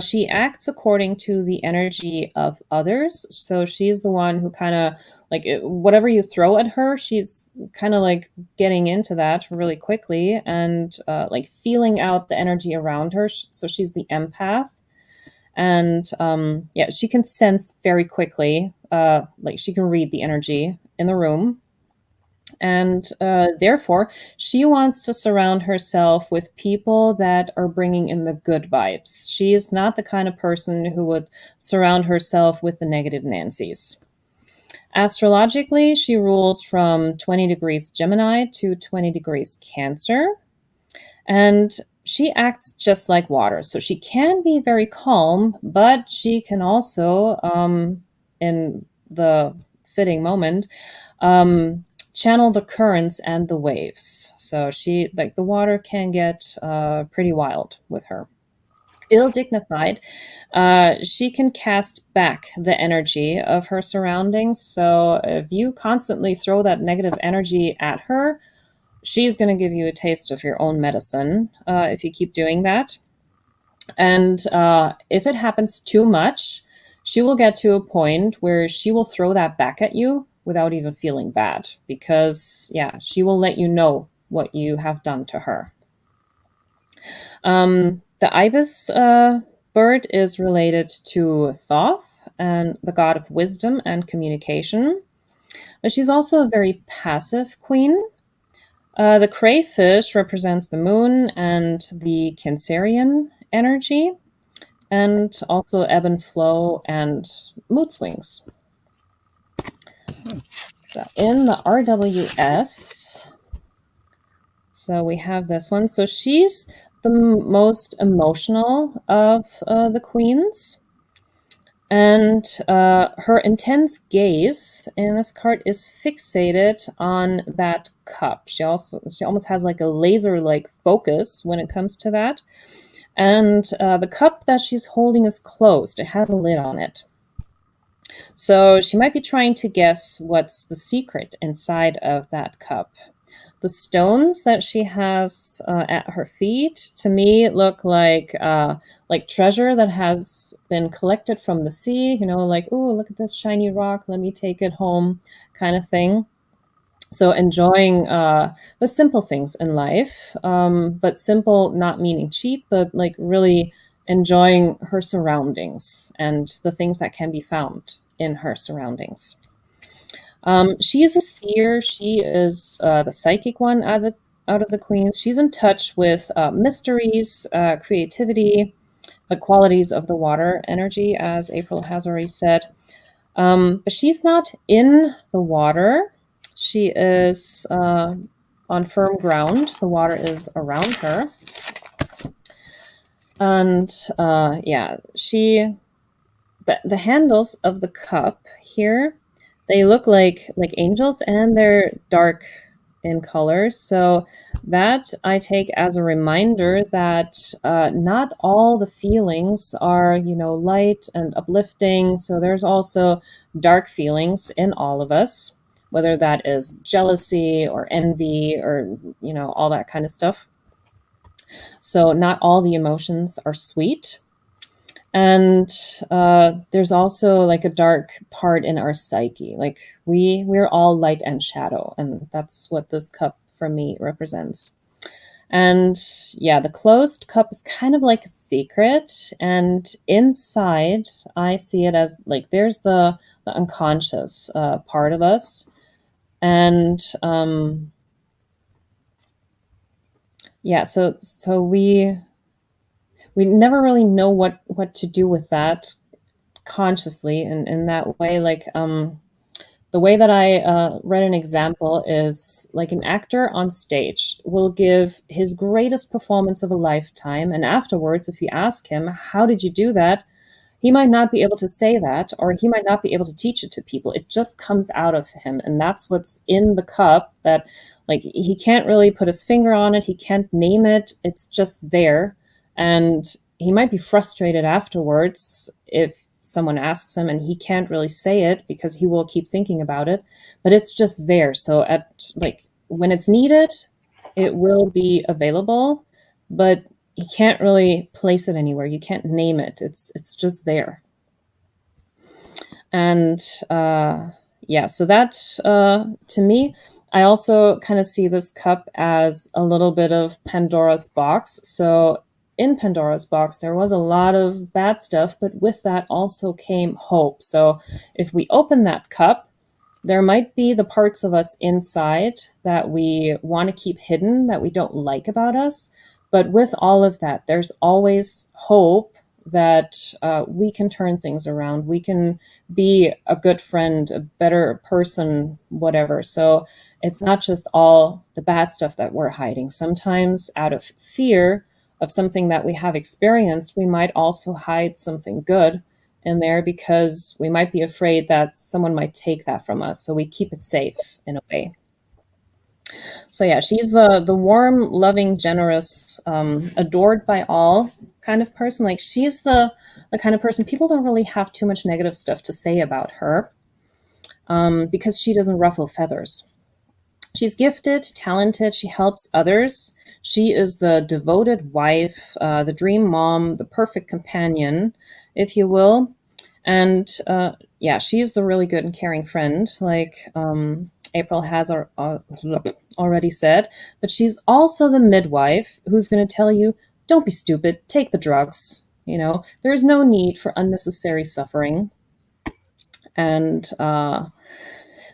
She acts according to the energy of others. So she's the one who kind of like whatever you throw at her, she's kind of like getting into that really quickly and like feeling out the energy around her. So she's the empath. And yeah, she can sense very quickly, like she can read the energy in the room. And therefore, she wants to surround herself with people that are bringing in the good vibes. She is not the kind of person who would surround herself with the negative Nancys. Astrologically, she rules from 20 degrees Gemini to 20 degrees Cancer. And she acts just like water. So she can be very calm, but she can also, in the fitting moment, channel the currents and the waves. So she, like the water can get pretty wild with her. Ill-dignified, she can cast back the energy of her surroundings. So if you constantly throw that negative energy at her, she's going to give you a taste of your own medicine if you keep doing that. And if it happens too much, she will get to a point where she will throw that back at you without even feeling bad, because yeah, she will let you know what you have done to her. The ibis bird is related to Thoth, and the god of wisdom and communication. But she's also a very passive queen. The crayfish represents the moon and the Cancerian energy, and also ebb and flow and mood swings. So in the RWS, so we have this one. So she's the most emotional of the queens. And her intense gaze in this card is fixated on that cup. She almost has like a laser-like focus when it comes to that. And the cup that she's holding is closed. It has a lid on it. So she might be trying to guess what's the secret inside of that cup. The stones that she has at her feet, to me, look like treasure that has been collected from the sea. You know, like, oh, look at this shiny rock, let me take it home, kind of thing. So enjoying the simple things in life, but simple not meaning cheap, but like really enjoying her surroundings and the things that can be found in her surroundings. She is a seer. She is the psychic one out of the queens. She's in touch with mysteries, creativity, the qualities of the water energy, as April has already said. But she's not in the water. She is on firm ground. The water is around her. And yeah, the the handles of the cup here, they look like angels, and they're dark in color. So that I take as a reminder that not all the feelings are, light and uplifting. So there's also dark feelings in all of us, whether that is jealousy or envy or, all that kind of stuff. So not all the emotions are sweet. And there's also like a dark part in our psyche. Like we're all light and shadow, and that's what this cup for me represents. And yeah, the closed cup is kind of like a secret, and inside I see it as like there's the unconscious part of us. And yeah, so we never really know what to do with that consciously in that way. Like the way that I read an example is like an actor on stage will give his greatest performance of a lifetime, and afterwards, if you ask him, how did you do that, he might not be able to say that, or he might not be able to teach it to people. It just comes out of him, and that's what's in the cup. That like he can't really put his finger on it, he can't name it, it's just there. And he might be frustrated afterwards if someone asks him and he can't really say it because he will keep thinking about it, but it's just there. So at like when it's needed, it will be available, but you can't really place it anywhere. You can't name it. It's just there. And yeah, so that to me, I also kind of see this cup as a little bit of Pandora's box. So in Pandora's box, there was a lot of bad stuff, but with that also came hope. So if we open that cup, there might be the parts of us inside that we want to keep hidden, that we don't like about us. But with all of that, there's always hope that we can turn things around. We can be a good friend, a better person, whatever. So it's not just all the bad stuff that we're hiding. Sometimes out of fear of something that we have experienced, we might also hide something good in there because we might be afraid that someone might take that from us. So we keep it safe in a way. So yeah, she's the warm, loving, generous, adored by all kind of person. Like she's the kind of person people don't really have too much negative stuff to say about her, because she doesn't ruffle feathers. She's gifted, talented, she helps others. She is the devoted wife, the dream mom, the perfect companion, if you will. And yeah, she's the really good and caring friend, like April has already said. But she's also the midwife who's going to tell you, don't be stupid, take the drugs. There's no need for unnecessary suffering. And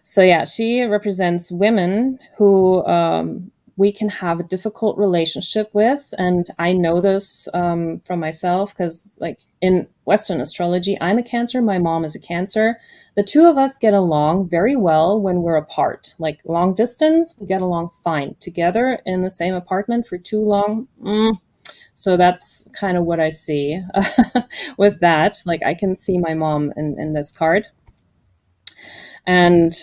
so yeah, she represents women who we can have a difficult relationship with. And I know this from myself because like in Western astrology, I'm a Cancer, my mom is a Cancer. The two of us get along very well when we're apart. Like long distance, we get along fine. Together in the same apartment for too long, So that's kind of what I see with that. Like I can see my mom in this card. And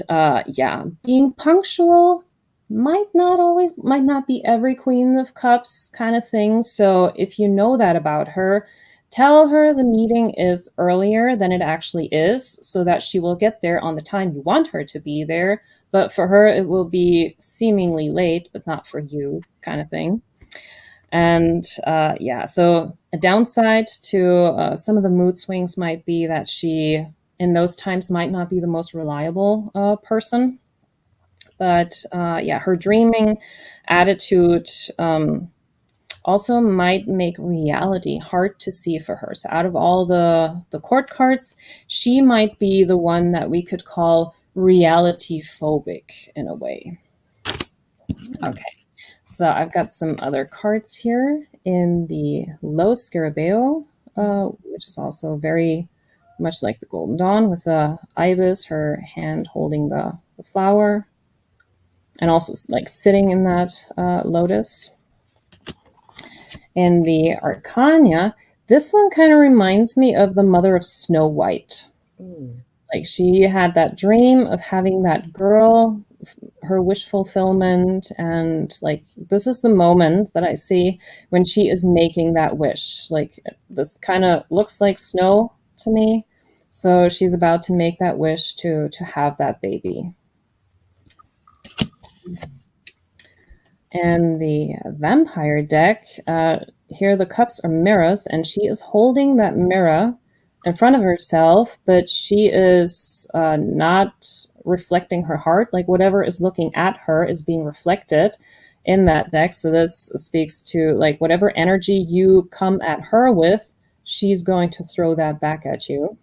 yeah, being punctual might not be every Queen of Cups kind of thing. So if you know that about her, tell her the meeting is earlier than it actually is so that she will get there on the time you want her to be there. But for her, it will be seemingly late, but not for you kind of thing. And yeah, so a downside to some of the mood swings might be that she in those times might not be the most reliable person. But yeah, her dreaming attitude also might make reality hard to see for her. So out of all the court cards, she might be the one that we could call reality phobic in a way. Okay, so I've got some other cards here in the Low Scarabeo, which is also very much like the Golden Dawn with the ibis, her hand holding the flower, and also like sitting in that lotus. In the Arcana, This one kind of reminds me of the mother of Snow White. Ooh. Like she had that dream of having that girl, her wish fulfillment, and like this is the moment that I see when she is making that wish. Like this kind of looks like snow to me. So she's about to make that wish to have that baby. And the vampire deck, here the cups are mirrors, and she is holding that mirror in front of herself, but she is not reflecting her heart. Like whatever is looking at her is being reflected in that deck. So this speaks to like whatever energy you come at her with, she's going to throw that back at you.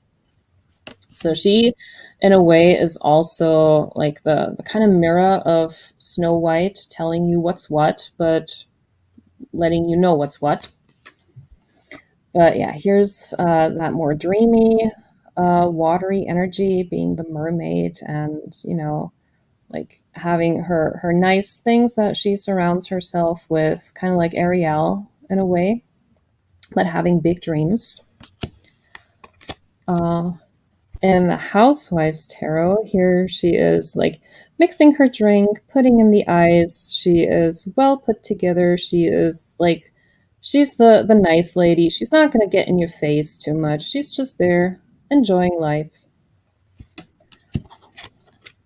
So she, in a way, is also like the kind of mirror of Snow White, telling you what's what, but letting you know what's what. But yeah, here's that more dreamy, watery energy, being the mermaid, and you know, like having her nice things that she surrounds herself with, kind of like Ariel in a way, but having big dreams. In the Housewife's Tarot, here she is like mixing her drink, putting in the ice. She is well put together. She is like, she's the nice lady. She's not going to get in your face too much. She's just there enjoying life.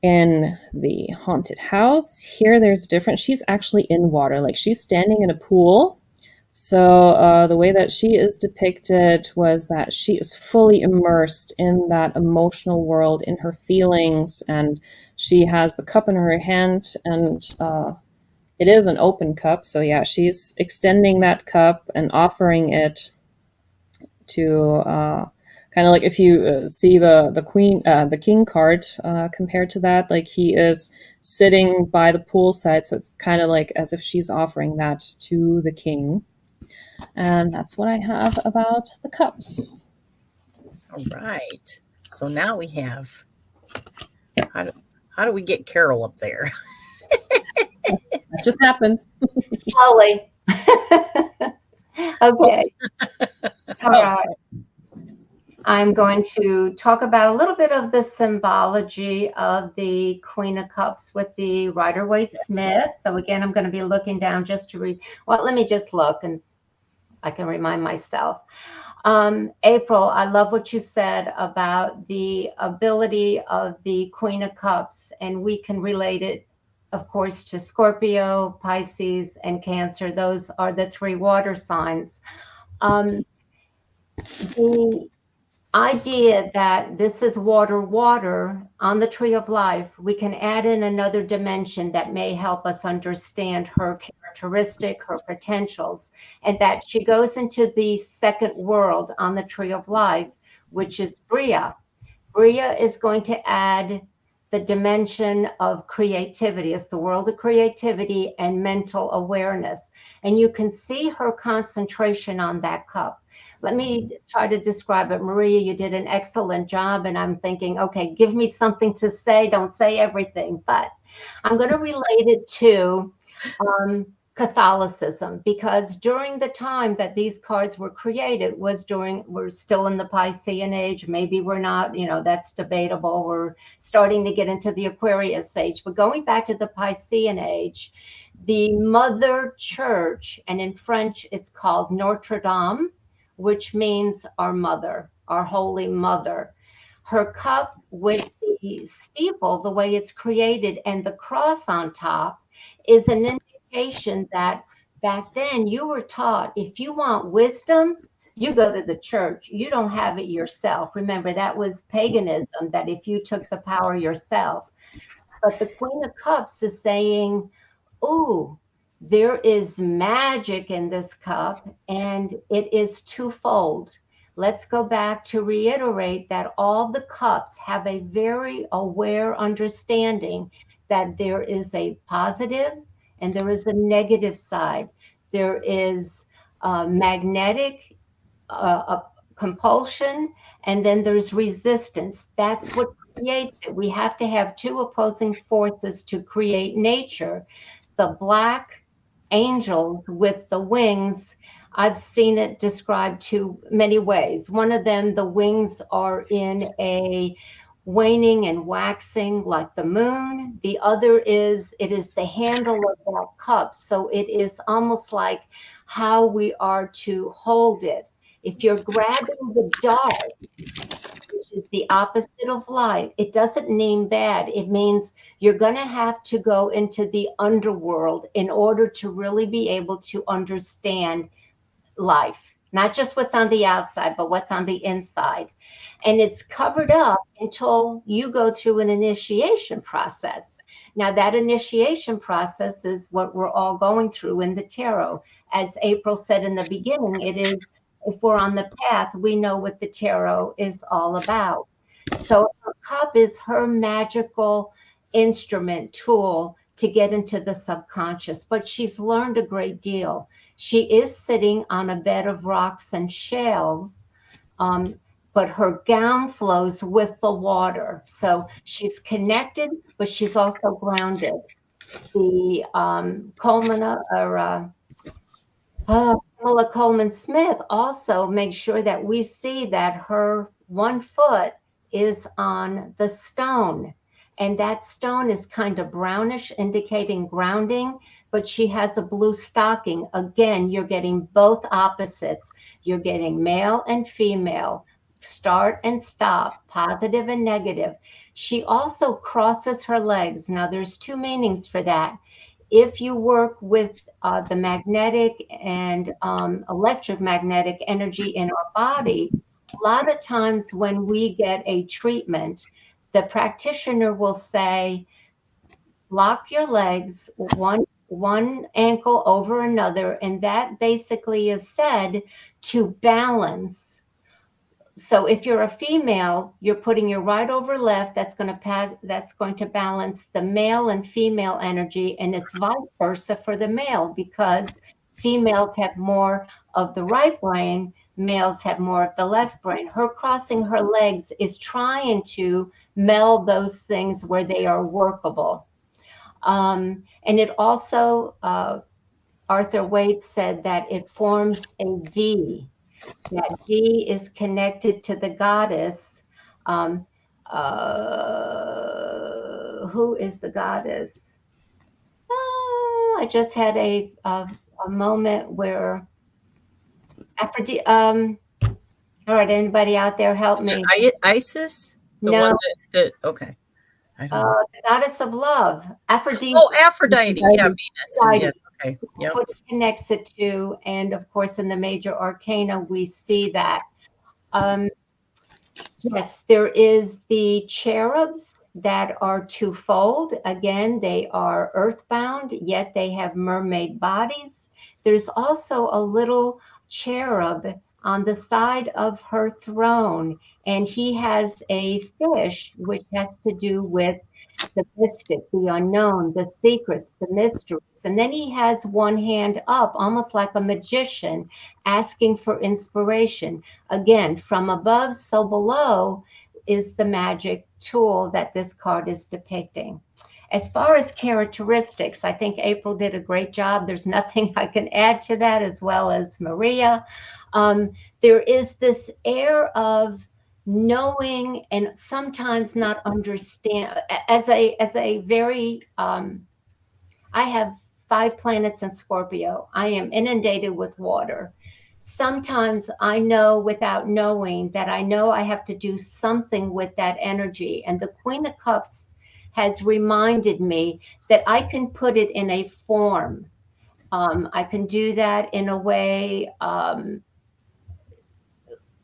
In the Haunted House, here there's different. She's actually in water, like she's standing in a pool. So the way that she is depicted was that she is fully immersed in that emotional world, in her feelings, and she has the cup in her hand, and it is an open cup. So yeah, she's extending that cup and offering it to kind of like if you see the queen, the king card compared to that, like he is sitting by the pool side, so it's kind of like as if she's offering that to the king. And that's what I have about the cups. All right. So now we have, how do we get Carol up there? That just happens. Slowly. Okay. All right. I'm going to talk about a little bit of the symbology of the Queen of Cups with the Rider-Waite-Smith. So again, I'm going to be looking down just to read. Well, let me just look and I can remind myself. April, I love what you said about the ability of the Queen of Cups, and we can relate it, of course, to Scorpio, Pisces, and Cancer. Those are the three water signs. The idea that this is water on the tree of life, we can add in another dimension that may help us understand her characteristic, her potentials, and that she goes into the second world on the tree of life, which is Bria. Bria is going to add the dimension of creativity. It's the world of creativity and mental awareness. And you can see her concentration on that cup. Let me try to describe it. Maria, you did an excellent job. And I'm thinking, okay, give me something to say. Don't say everything. But I'm going to relate it to Catholicism, because during the time that these cards were created we're still in the Piscean age. Maybe we're not, that's debatable. We're starting to get into the Aquarius age. But going back to the Piscean age, the Mother Church, and in French it's called Notre Dame, which means our mother, our Holy Mother. Her cup with the steeple, the way it's created, and the cross on top is an indication that back then you were taught, if you want wisdom, you go to the church. You don't have it yourself. Remember, that was paganism, that if you took the power yourself. But the Queen of Cups is saying, ooh, there is magic in this cup, and it is twofold. Let's go back to reiterate that all the cups have a very aware understanding that there is a positive and there is a negative side. There is magnetic compulsion, and then there's resistance. That's what creates it. We have to have two opposing forces to create nature. The black angels with the wings I've seen it described to many ways. One of them, the wings are in a waning and waxing like the moon. The other is, it is the handle of that cup. So it is almost like how we are to hold it. If you're grabbing the dark, which is the opposite of light, it doesn't mean bad. It means you're going to have to go into the underworld in order to really be able to understand life, not just what's on the outside, but what's on the inside. And it's covered up until you go through an initiation process. Now, that initiation process is what we're all going through in the tarot. As April said in the beginning, it is, if we're on the path, we know what the tarot is all about. So her cup is her magical instrument, tool to get into the subconscious, but she's learned a great deal. She is sitting on a bed of rocks and shales, but her gown flows with the water. So she's connected, but she's also grounded. The Pamela Coleman Smith also makes sure that we see that her one foot is on the stone. And that stone is kind of brownish, indicating grounding, but she has a blue stocking. Again, you're getting both opposites. You're getting male and female, start and stop, positive and negative. She also crosses her legs. Now, there's two meanings for that. If you work with the magnetic and electromagnetic energy in our body, a lot of times when we get a treatment, the practitioner will say, lock your legs, one ankle over another, and that basically is said to balance. So if you're a female, you're putting your right over left, that's going to balance the male and female energy, and it's vice versa for the male, because females have more of the right brain, males have more of the left brain. Her crossing her legs is trying to meld those things where they are workable. And it also, Arthur Waite said that it forms a V. That V is connected to the goddess. Who is the goddess? I just had a moment where Aphrodite. All right, anybody out there, help me. Isis? No. Okay. I don't know. The goddess of love, Aphrodite. Oh, Aphrodite. Yeah, Venus. Yes. Okay. Yep. What it connects it to, and of course, in the major arcana, we see that. Yes, there is the cherubs that are twofold. Again, they are earthbound, yet they have mermaid bodies. There's also a little cherub on the side of her throne, and he has a fish, which has to do with the mystic, the unknown, the secrets, the mysteries. And then he has one hand up, almost like a magician, asking for inspiration. Again, from above, so below is the magic tool that this card is depicting. As far as characteristics, I think April did a great job. There's nothing I can add to that, as well as Maria. There is this air of knowing and sometimes not understand. As a very, I have 5 planets in Scorpio. I am inundated with water. Sometimes I know without knowing that I know I have to do something with that energy. And the Queen of Cups has reminded me that I can put it in a form. I can do that in a way,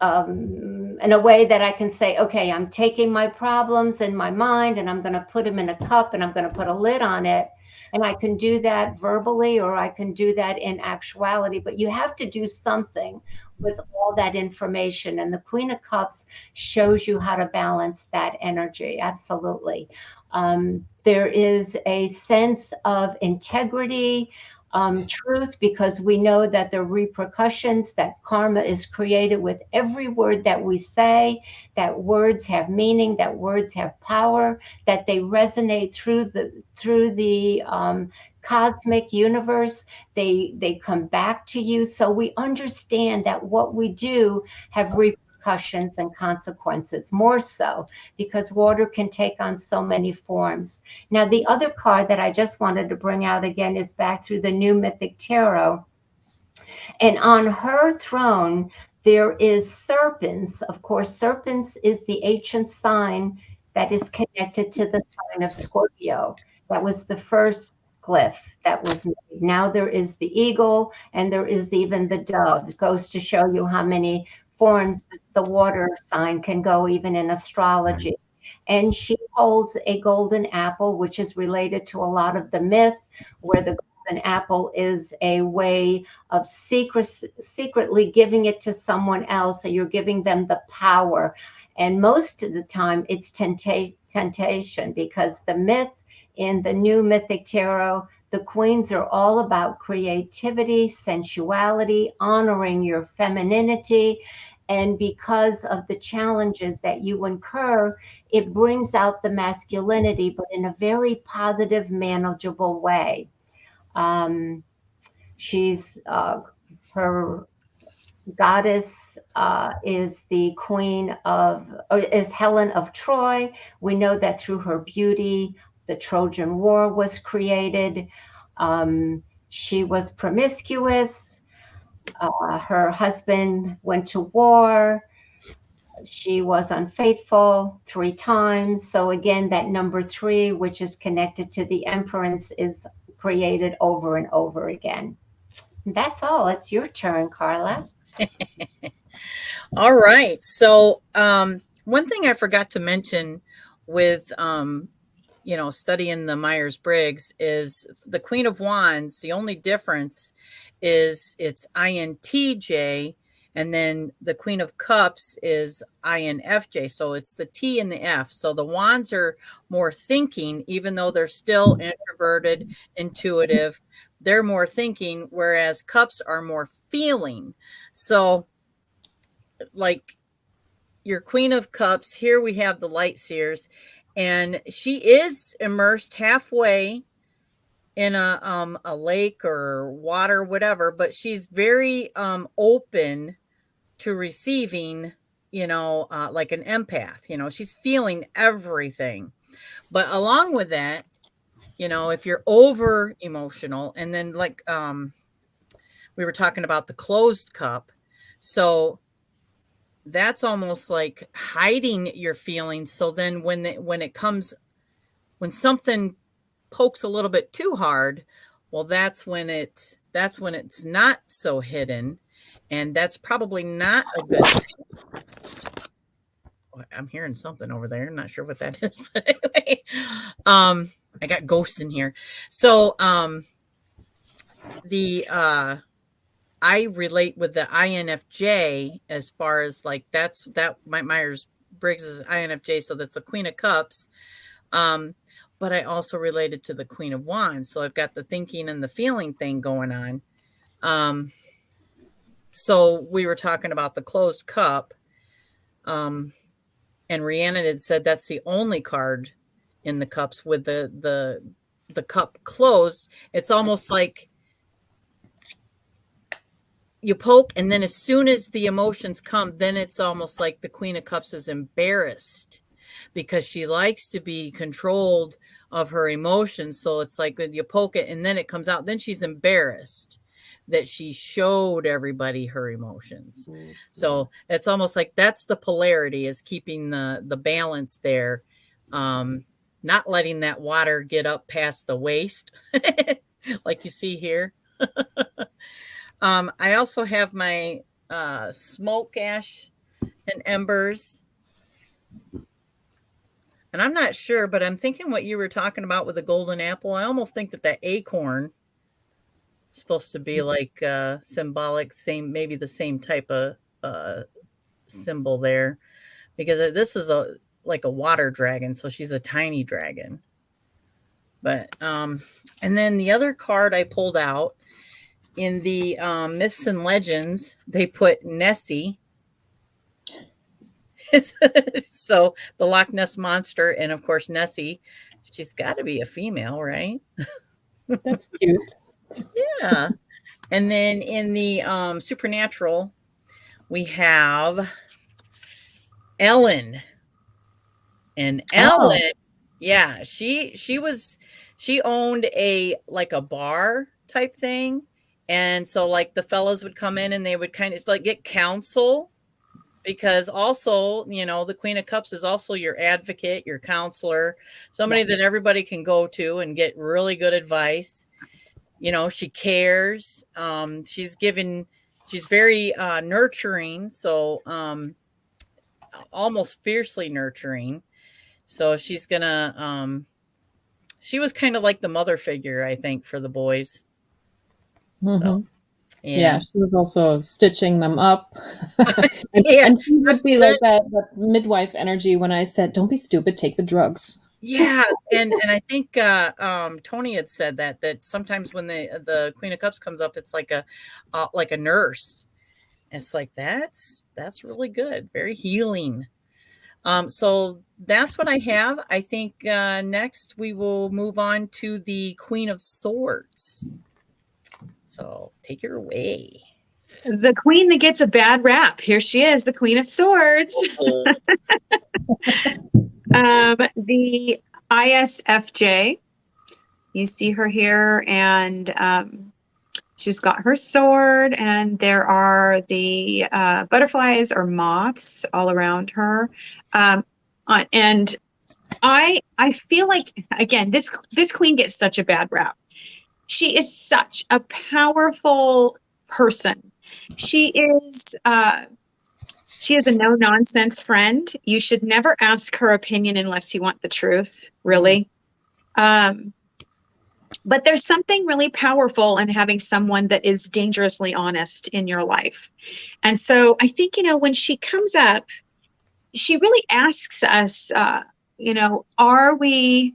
that I can say, okay, I'm taking my problems in my mind and I'm going to put them in a cup and I'm going to put a lid on it. And I can do that verbally, or I can do that in actuality, but you have to do something with all that information. And the Queen of Cups shows you how to balance that energy. Absolutely. There is a sense of integrity, truth, because we know that the repercussions, that karma is created with every word that we say, that words have meaning, that words have power, that they resonate through the cosmic universe. They come back to you. So we understand that what we do have repercussions and consequences, more so because water can take on so many forms. Now, the other card that I just wanted to bring out again is back through the New Mythic Tarot. And on her throne, there is serpents. Of course, serpents is the ancient sign that is connected to the sign of Scorpio. That was the first glyph that was made. Now there is the eagle and there is even the dove. It goes to show you how many forms the water sign can go, even in astrology. And she holds a golden apple, which is related to a lot of the myth, where the golden apple is a way of secretly giving it to someone else. So you're giving them the power. And most of the time it's temptation, because the myth in the New Mythic Tarot, the queens are all about creativity, sensuality, honoring your femininity. And because of the challenges that you incur, it brings out the masculinity, but in a very positive, manageable way. She's her goddess is the queen of, or is Helen of Troy. We know that through her beauty, the Trojan War was created. She was promiscuous. Her husband went to war. She was unfaithful 3 times. So again, that number 3, which is connected to the Empress, is created over and over again. That's all. It's your turn, Carla. All right. So one thing I forgot to mention with studying the Myers-Briggs is the Queen of Wands. The only difference is it's INTJ, and then the Queen of Cups is INFJ. So it's the T and the F. So the Wands are more thinking, even though they're still introverted, intuitive. They're more thinking, whereas Cups are more feeling. So like your Queen of Cups, here we have the Light Seers, and she is immersed halfway in a lake or water, whatever, but she's very open to receiving, like an empath. She's feeling everything. But along with that, if you're over emotional, and then like we were talking about the closed cup, so that's almost like hiding your feelings. So then when something pokes a little bit too hard, well, that's when it's not so hidden, and that's probably not a good thing. I'm hearing something over there. I'm not sure what that is, but anyway, I got ghosts in here. So I relate with the INFJ as far as like that Myers-Briggs is INFJ, so that's the Queen of Cups. But I also related to the Queen of Wands, so I've got the thinking and the feeling thing going on. So we were talking about the closed cup, and Rhiannon had said that's the only card in the cups with the cup closed. It's almost like you poke, and then as soon as the emotions come, then it's almost like the Queen of Cups is embarrassed because she likes to be controlled of her emotions. So it's like you poke it and then it comes out. Then she's embarrassed that she showed everybody her emotions. Mm-hmm. So it's almost like that's the polarity, is keeping the balance there. Not letting that water get up past the waist like you see here. I also have my smoke, ash, and embers. And I'm not sure, but I'm thinking what you were talking about with the golden apple. I almost think that acorn is supposed to be like symbolic, maybe the same type of symbol there, because this is like a water dragon, so she's a tiny dragon. But and then the other card I pulled out in the myths and legends, they put Nessie. So the Loch Ness monster, and of course Nessie, she's got to be a female, right? That's cute. Yeah. And then in the supernatural, we have Ellen. And Oh, Ellen, yeah, she owned a like a bar type thing. And so like the fellows would come in and they would kind of like get counsel, because also, the Queen of Cups is also your advocate, your counselor, somebody that everybody can go to and get really good advice. She cares. She's very nurturing. So, almost fiercely nurturing. So she was kind of like the mother figure, I think, for the boys. So, yeah, yeah. she was also stitching them up. Yeah. And she would be like that midwife energy when I said, don't be stupid, take the drugs. Yeah, and I think Tony had said that sometimes when the Queen of Cups comes up, it's like a nurse. It's like that's really good, very healing. So that's what I have. I think next we will move on to the Queen of Swords. So take her away. The queen that gets a bad rap. Here she is, the Queen of Swords. The ISFJ. You see her here, and she's got her sword, and there are the butterflies or moths all around her. And I feel like, again, this queen gets such a bad rap. She is such a powerful person. She is a no nonsense friend. You should never ask her opinion unless you want the truth, really. But there's something really powerful in having someone that is dangerously honest in your life. And so I think, when she comes up, she really asks us, are we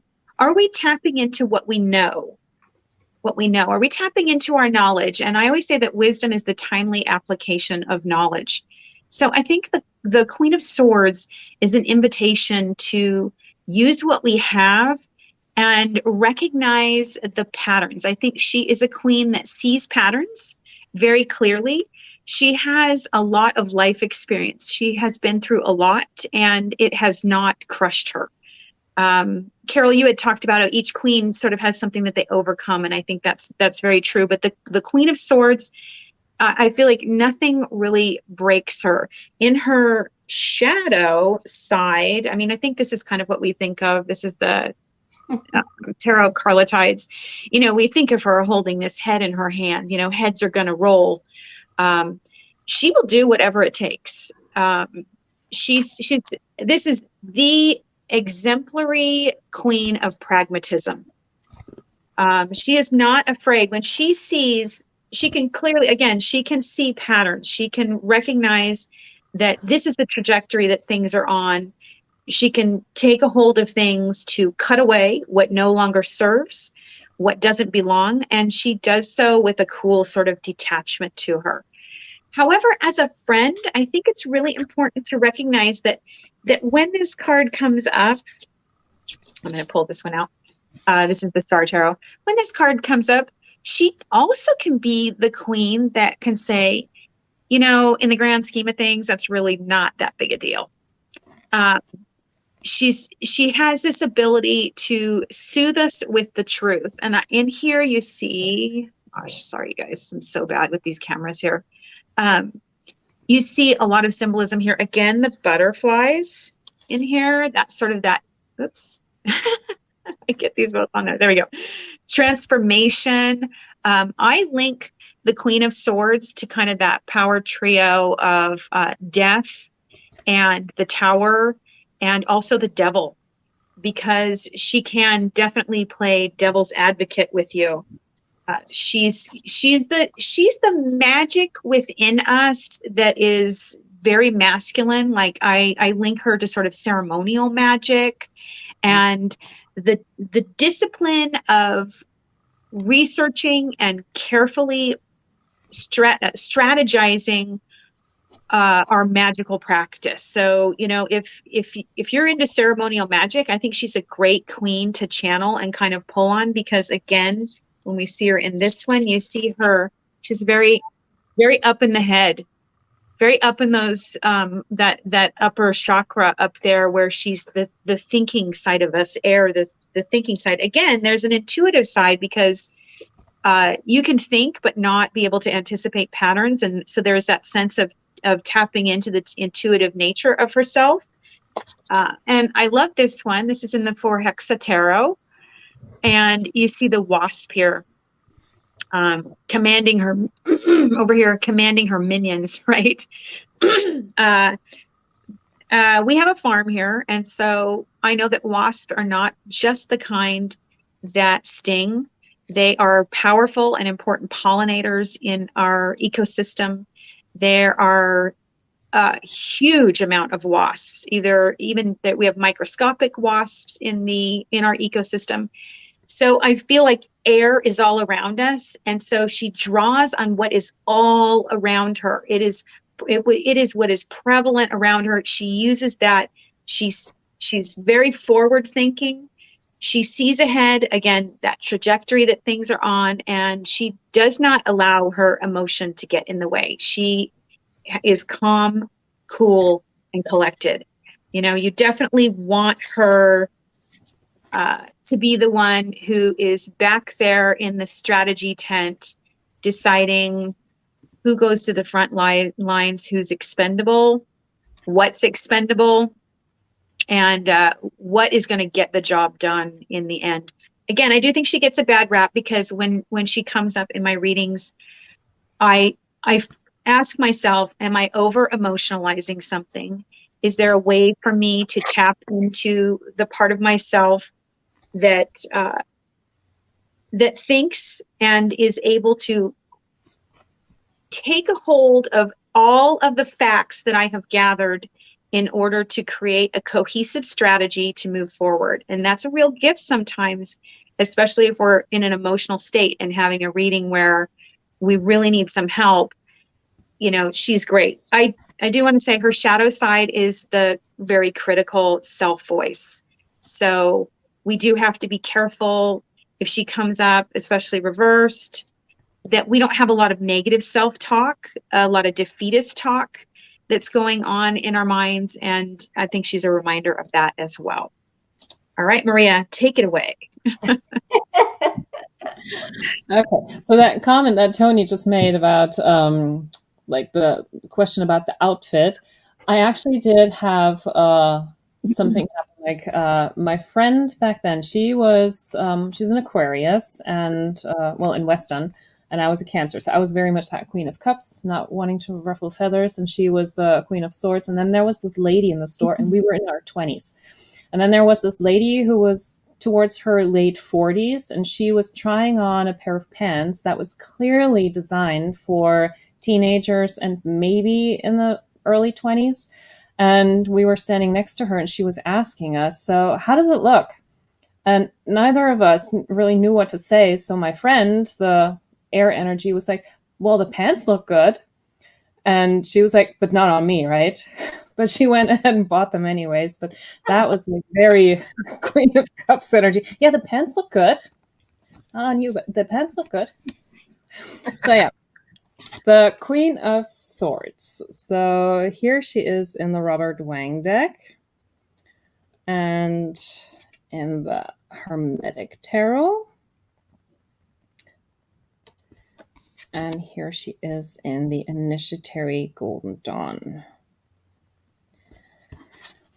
tapping into what we know? Are we tapping into our knowledge? And I always say that wisdom is the timely application of knowledge. So I think the Queen of Swords is an invitation to use what we have and recognize the patterns. I think she is a queen that sees patterns very clearly. She has a lot of life experience. She has been through a lot, and it has not crushed her. Carol, you had talked about how each queen sort of has something that they overcome, and I think that's very true. But the Queen of Swords, I feel like nothing really breaks her. In her shadow side, I mean, I think this is kind of what we think of. This is the Tarot Carlotides. We think of her holding this head in her hand. Heads are going to roll. She will do whatever it takes. She's this is the exemplary queen of pragmatism. She is not afraid. When she sees, she can clearly, again, she can see patterns. She can recognize that this is the trajectory that things are on. She can take a hold of things to cut away what no longer serves, what doesn't belong, and she does so with a cool sort of detachment to her. However, as a friend, I think it's really important to recognize that when this card comes up, I'm going to pull this one out. This is the Star Tarot. When this card comes up, she also can be the queen that can say, in the grand scheme of things, that's really not that big a deal. She has this ability to soothe us with the truth. And in here you see, gosh, sorry guys, I'm so bad with these cameras here. You see a lot of symbolism here. Again, the butterflies in here, that's sort of that, oops. I get these both on there. There we go. Transformation. I link the Queen of Swords to kind of that power trio of death and the Tower, and also the Devil, because she can definitely play devil's advocate with you. She's the magic within us that is very masculine. Like I link her to sort of ceremonial magic, and the discipline of researching and carefully strategizing our magical practice. So, if you're into ceremonial magic, I think she's a great queen to channel and kind of pull on, because again, when we see her in this one. You see her, she's very, very up in the head, very up in those that upper chakra up there, where she's the thinking side of us, air, the thinking side. Again, there's an intuitive side, because you can think but not be able to anticipate patterns, and so there's that sense of tapping into the intuitive nature of herself. And I love this one. This is in the 4 Hexa Tarot, and you see the wasp here, commanding her over here, commanding her minions, right? We have a farm here, and so I know that wasps are not just the kind that sting. They are powerful and important pollinators in our ecosystem. There are a huge amount of wasps, even that we have microscopic wasps in our ecosystem. So I feel like air is all around us, and so she draws on what is all around her. It is what is prevalent around her. She uses that. She's very forward thinking. She sees ahead, again, that trajectory that things are on, and she does not allow her emotion to get in the way. She is calm, cool, and collected. You definitely want her to be the one who is back there in the strategy tent, deciding who goes to the front lines, who's expendable, what's expendable, and what is going to get the job done in the end. Again, I do think she gets a bad rap, because when she comes up in my readings, I ask myself, am I over emotionalizing something? Is there a way for me to tap into the part of myself that thinks and is able to take a hold of all of the facts that I have gathered in order to create a cohesive strategy to move forward? And that's a real gift sometimes, especially if we're in an emotional state and having a reading where we really need some help. She's great. I do want to say her shadow side is the very critical self voice. So we do have to be careful if she comes up, especially reversed, that we don't have a lot of negative self-talk, a lot of defeatist talk that's going on in our minds. And I think she's a reminder of that as well. All right, Maria, take it away. Okay, so that comment that Tony just made about like the question about the outfit, I actually did have something happen. Like my friend back then, she's an Aquarius, and in Weston, and I was a Cancer, so I was very much that Queen of Cups, not wanting to ruffle feathers, and she was the Queen of Swords. And then there was this lady in the store, and we were in our 20s, and then there was this lady who was towards her late 40s, and she was trying on a pair of pants that was clearly designed for teenagers and maybe in the early 20s. And we were standing next to her, and she was asking us, so how does it look? And neither of us really knew what to say. So my friend, the air energy, was like, well, the pants look good. And she was like, but not on me, right? But she went ahead and bought them anyways. But that was like very Queen of Cups energy. Yeah, the pants look good. Not on you, but the pants look good. So yeah, the Queen of Swords. So here she is in the Robert Wang deck. And in the Hermetic Tarot. And here she is in the Initiatory Golden Dawn.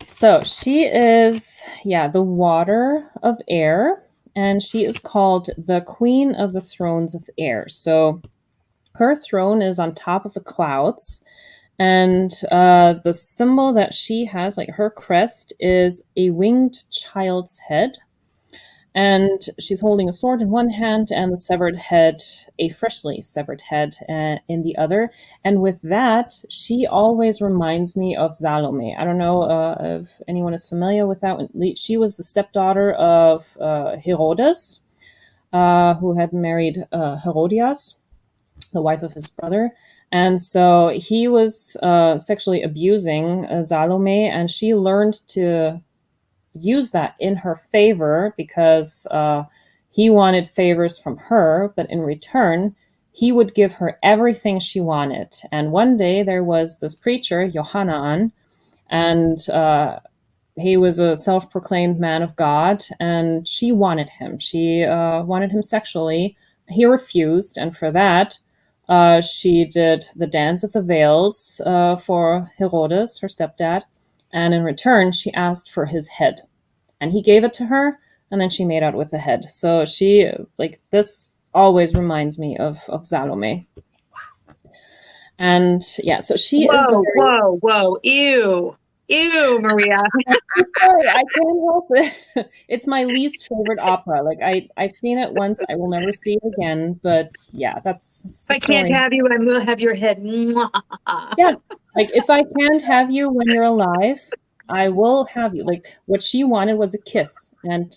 So she is, the water of air, and she is called the Queen of the Thrones of Air. So her throne is on top of the clouds, and the symbol that she has, like her crest, is a winged child's head. And she's holding a sword in one hand and the severed head, a freshly severed head, in the other. And with that, she always reminds me of Salome. I don't know if anyone is familiar with that one. She was the stepdaughter of Herodes, who had married Herodias, the wife of his brother. And so he was sexually abusing Salome, and she learned to use that in her favor because he wanted favors from her, but in return, he would give her everything she wanted. And one day there was this preacher, Johanan, and he was a self-proclaimed man of God, and she wanted him. She wanted him sexually. He refused, and for that, she did the Dance of the Veils for Herodes, her stepdad, and in return, she asked for his head. And he gave it to her, and then she made out with the head. So she, like, this always reminds me of Salome. And yeah, so she is the very... Whoa, ew, Maria. I'm sorry, I can't help it. It's my least favorite opera. Like, I've seen it once, I will never see it again. But yeah, that's If I can't have you, I will have your head. Yeah, like if I can't have you when you're alive, I will have you. Like, what she wanted was a kiss, and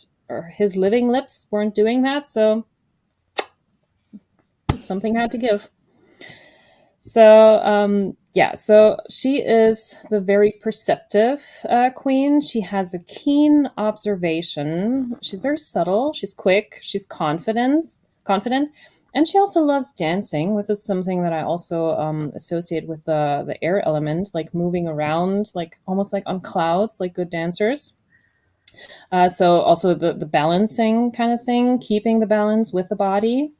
his living lips weren't doing that, so something had to give. So yeah, so she is the very perceptive queen. She has a keen observation. She's very subtle. She's quick. She's confident, and she also loves dancing, which is something that I also associate with the air element, like moving around, like almost like on clouds, like good dancers. So also the balancing kind of thing, keeping the balance with the body.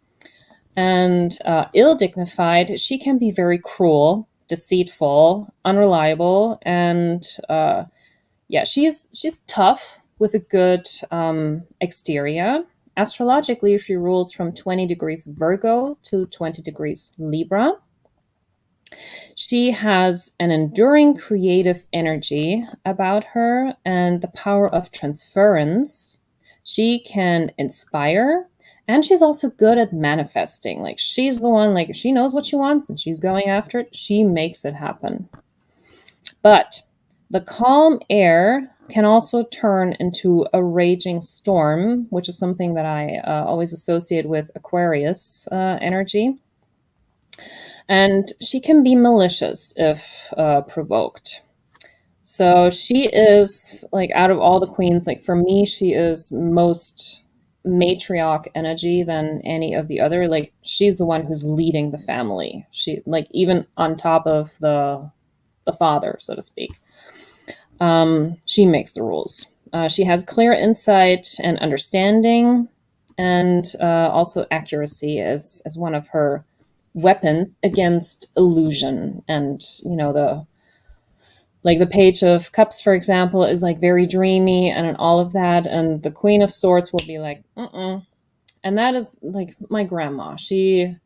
And ill-dignified, she can be very cruel, deceitful, unreliable, and yeah, she's tough with a good exterior. Astrologically, she rules from 20 degrees Virgo to 20 degrees Libra. She has an enduring creative energy about her and the power of transference. She can inspire, and she's also good at manifesting. Like, she's the one, like, she knows what she wants and she's going after it. She makes it happen. But the calm air can also turn into a raging storm, which is something that I always associate with Aquarius energy. And she can be malicious if provoked. So she is, like, out of all the queens, like, for me, she is most matriarch energy than any of the other. Like, she's the one who's leading the family. She, like, even on top of the father, so to speak. She makes the rules. She has clear insight and understanding, and also accuracy as one of her weapons against illusion. And, you know, the Page of Cups, for example, is like very dreamy and all of that, and the Queen of Swords will be like, and that is like my grandma. She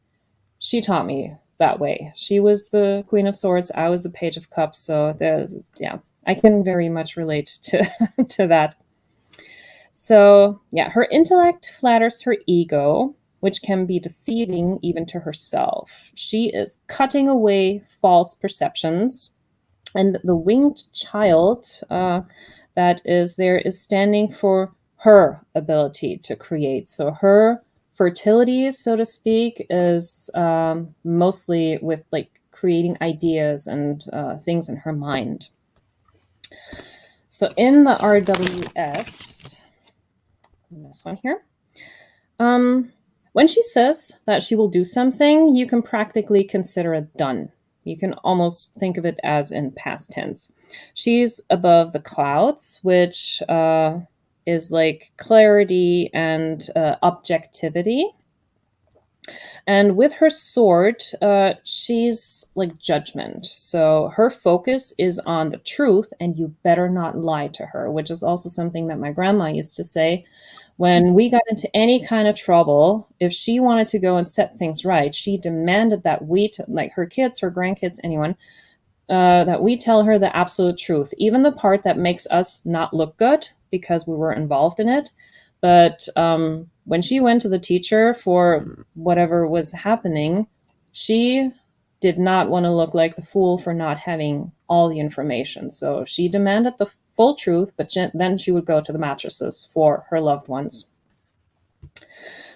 taught me that way. She was the Queen of Swords, I was the Page of Cups, so yeah, I can very much relate to to that. So yeah, her intellect flatters her ego, which can be deceiving even to herself. She is cutting away false perceptions, and the winged child that is there is standing for her ability to create. So her fertility, so to speak, is mostly with, like, creating ideas and things in her mind. So in the RWS, this one here, when she says that she will do something, you can practically consider it done. You can almost think of it as in past tense. She's above the clouds, which is like clarity and objectivity. And with her sword, she's like judgment. So her focus is on the truth, and you better not lie to her, which is also something that my grandma used to say. When we got into any kind of trouble, if she wanted to go and set things right, she demanded that we, like her kids, her grandkids, anyone, that we tell her the absolute truth, even the part that makes us not look good because we were involved in it. But when she went to the teacher for whatever was happening, she did not want to look like the fool for not having all the information. So she demanded the full truth, but then she would go to the mattresses for her loved ones.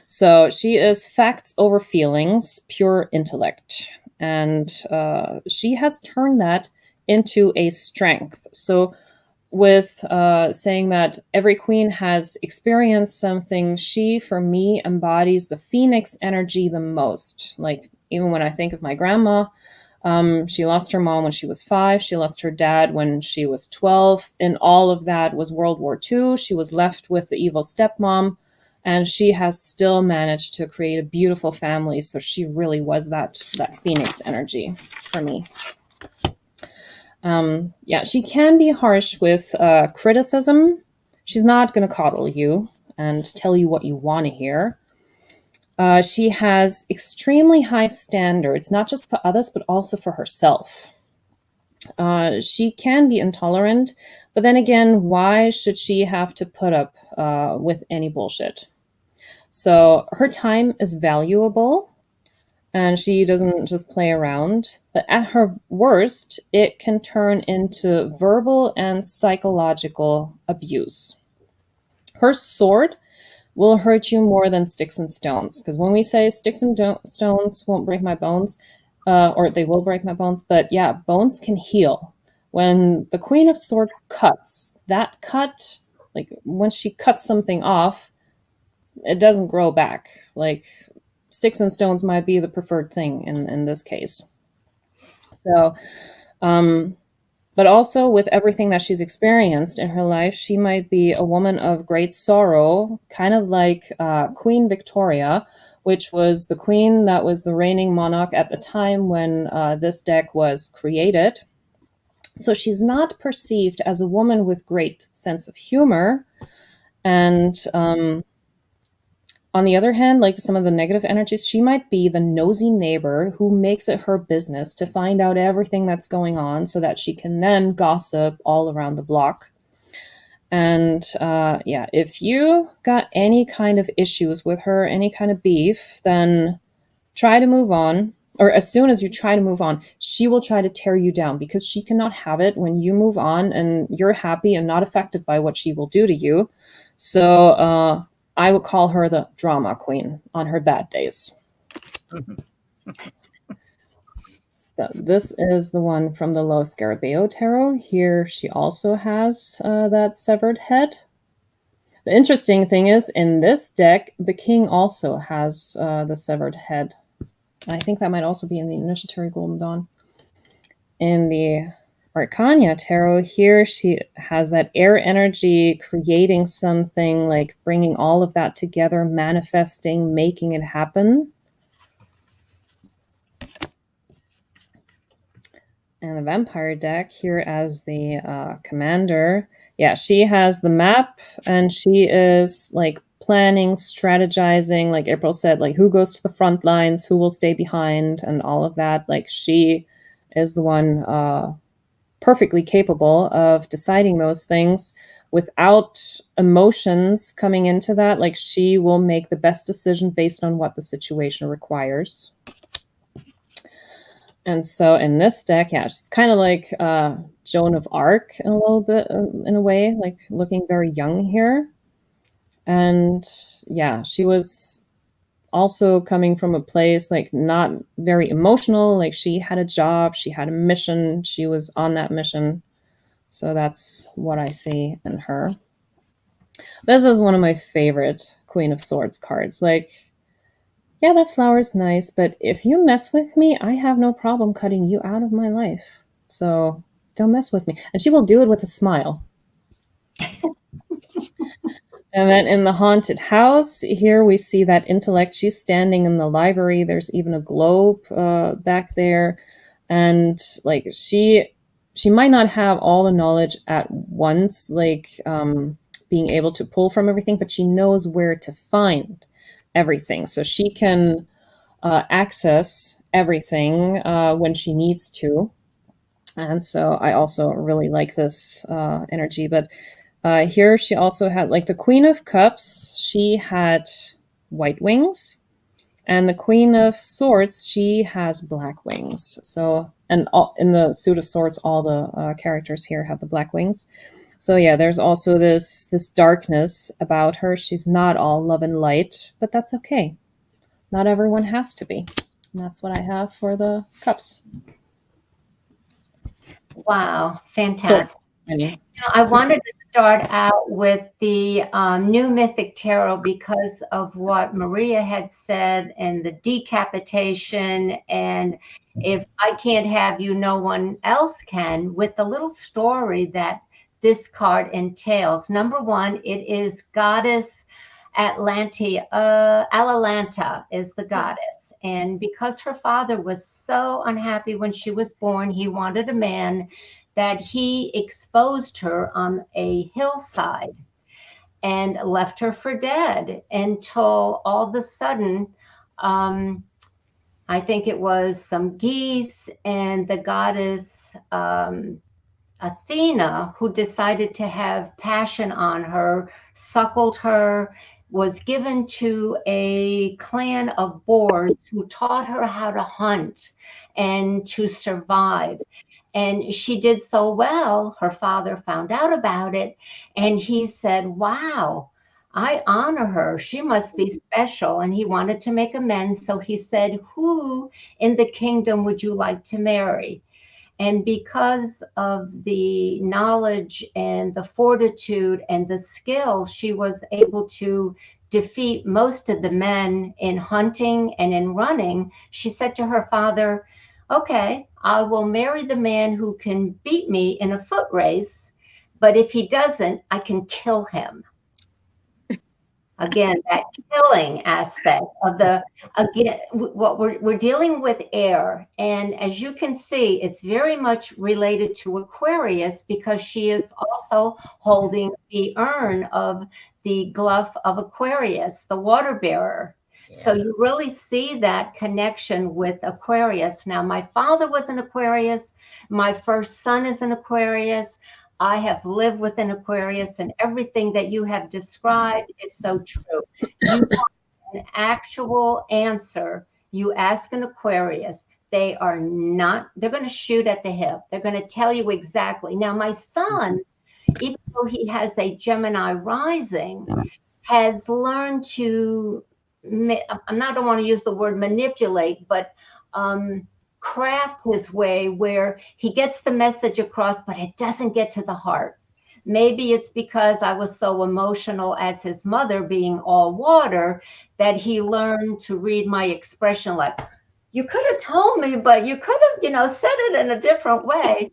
So she is facts over feelings, pure intellect. And she has turned that into a strength. So with saying that every queen has experienced something. She, for me, embodies the phoenix energy the most. Like, even when I think of my grandma, she lost her mom when she was 5. She lost her dad when she was 12. And all of that was World War II. She was left with the evil stepmom, and she has still managed to create a beautiful family. So she really was that phoenix energy for me. Yeah, she can be harsh with criticism. She's not going to coddle you and tell you what you want to hear. She has extremely high standards, not just for others, but also for herself. She can be intolerant, but then again, why should she have to put up with any bullshit? So her time is valuable, and she doesn't just play around. But at her worst, it can turn into verbal and psychological abuse. Her sword will hurt you more than sticks and stones. Because when we say sticks and stones won't break my bones, or they will break my bones, but yeah, bones can heal. When the Queen of Swords cuts, that cut, like when she cuts something off, it doesn't grow back. Like, sticks and stones might be the preferred thing in this case. So, but also with everything that she's experienced in her life, she might be a woman of great sorrow, kind of like Queen Victoria, which was the queen that was the reigning monarch at the time when this deck was created. So she's not perceived as a woman with great sense of humor. And on the other hand, like some of the negative energies, she might be the nosy neighbor who makes it her business to find out everything that's going on so that she can then gossip all around the block. And yeah, if you got any kind of issues with her, any kind of beef, then try to move on. Or as soon as you try to move on, she will try to tear you down, because she cannot have it when you move on and you're happy and not affected by what she will do to you. So I would call her the drama queen on her bad days. So this is the one from the Lo Scarabeo Tarot. Here she also has that severed head. The interesting thing is, in this deck, the king also has the severed head. I think that might also be in the Initiatory Golden Dawn. In the Arcana Tarot, here she has that air energy, creating something, like bringing all of that together, manifesting, making it happen. And the Vampire deck here as the commander. Yeah, she has the map, and she is like planning, strategizing, like April said, like who goes to the front lines, who will stay behind, and all of that. Like, she is the one perfectly capable of deciding those things without emotions coming into that. Like, she will make the best decision based on what the situation requires. And so in this deck, yeah, she's kind of like Joan of Arc in a little bit, in a way, like looking very young here. And yeah, she was also coming from a place like not very emotional. Like, she had a job, she had a mission, she was on that mission. So that's what I see in her. This is one of my favorite Queen of Swords cards. Like, yeah, that flower's nice, but if you mess with me, I have no problem cutting you out of my life. So don't mess with me. And she will do it with a smile. And then in the haunted house, here we see that intellect. She's standing in the library. There's even a globe back there. And like, she might not have all the knowledge at once, like being able to pull from everything, but she knows where to find everything. So she can access everything when she needs to. And so I also really like this energy. But here she also had, like, the Queen of Cups, she had white wings. And the Queen of Swords, she has black wings. So, and all, in the Suit of Swords, all the characters here have the black wings. So yeah, there's also this darkness about her. She's not all love and light, but that's okay. Not everyone has to be. And that's what I have for the cups. Wow, fantastic. Annie. I wanted to start out with the New Mythic Tarot because of what Maria had said and the decapitation and if I can't have you, no one else can, with the little story that this card entails. Number one, it is Goddess Atalanta is the goddess. And because her father was so unhappy when she was born, he wanted a man that he exposed her on a hillside and left her for dead until all of a sudden, I think it was some geese and the goddess Athena, who decided to have passion on her, suckled her, was given to a clan of boars who taught her how to hunt and to survive. And she did so well, her father found out about it, and he said, wow, I honor her. She must be special. And he wanted to make amends. So he said, who in the kingdom would you like to marry? And because of the knowledge and the fortitude and the skill, she was able to defeat most of the men in hunting and in running. She said to her father, okay, I will marry the man who can beat me in a foot race, but if he doesn't, I can kill him. Again, that killing aspect of what we're dealing with air. And as you can see, it's very much related to Aquarius because she is also holding the urn of the glove of Aquarius, the water bearer. Yeah. So you really see that connection with Aquarius. Now, my father was an Aquarius. My first son is an Aquarius. I have lived with an Aquarius, and everything that you have described is so true. You want an actual answer. You ask an Aquarius, they're going to shoot at the hip. They're going to tell you exactly. Now, my son, even though he has a Gemini rising, has learned to, I don't want to use the word manipulate, but craft his way where he gets the message across, but it doesn't get to the heart. Maybe it's because I was so emotional as his mother, being all water, that he learned to read my expression like, you could have told me, but you could have, said it in a different way,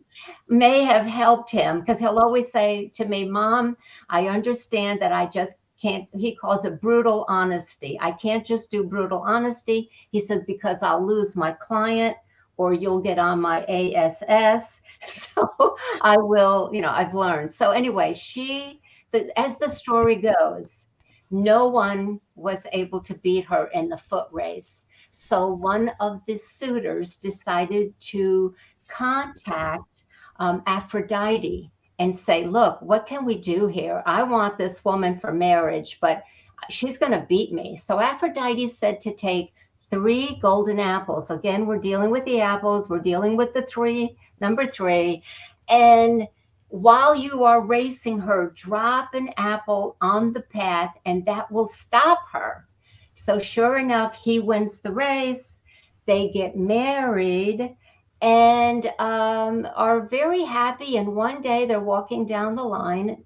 may have helped him, because he'll always say to me, Mom, I understand that I just can't, he calls it brutal honesty. I can't just do brutal honesty. He says, because I'll lose my client or you'll get on my ASS. So I will, I've learned. So anyway, as the story goes, no one was able to beat her in the foot race. So one of the suitors decided to contact Aphrodite and say, look, what can we do here? I want this woman for marriage, but she's going to beat me. So Aphrodite said to take 3 golden apples. Again, we're dealing with the apples. We're dealing with number 3. And while you are racing her, drop an apple on the path and that will stop her. So sure enough, he wins the race. They get married and are very happy. And one day they're walking down the line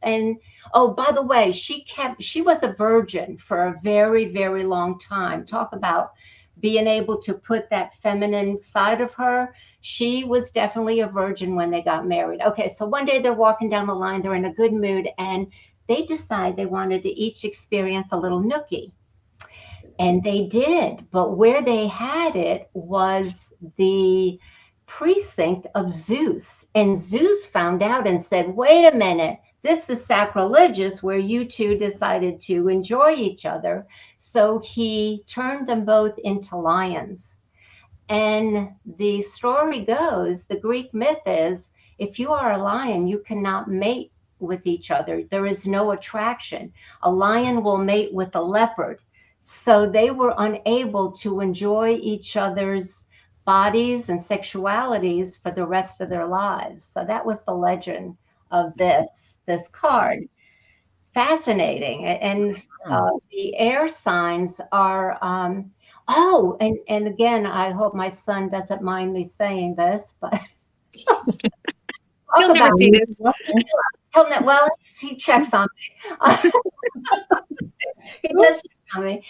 and oh, by the way, she was a virgin for a very, very long time. Talk about being able to put that feminine side of her. She was definitely a virgin when they got married. Okay, so one day they're walking down the line, they're in a good mood, and they decide they wanted to each experience a little nookie. And they did, but where they had it was the precinct of Zeus. And Zeus found out and said, wait a minute, this is sacrilegious where you two decided to enjoy each other. So he turned them both into lions. And the story goes, the Greek myth is, if you are a lion, you cannot mate with each other. There is no attraction. A lion will mate with a leopard. So they were unable to enjoy each other's bodies and sexualities for the rest of their lives. So that was the legend of this card. Fascinating. And the air signs are, and again, I hope my son doesn't mind me saying this, but He'll never see this. Well, he checks on me. He does check on me.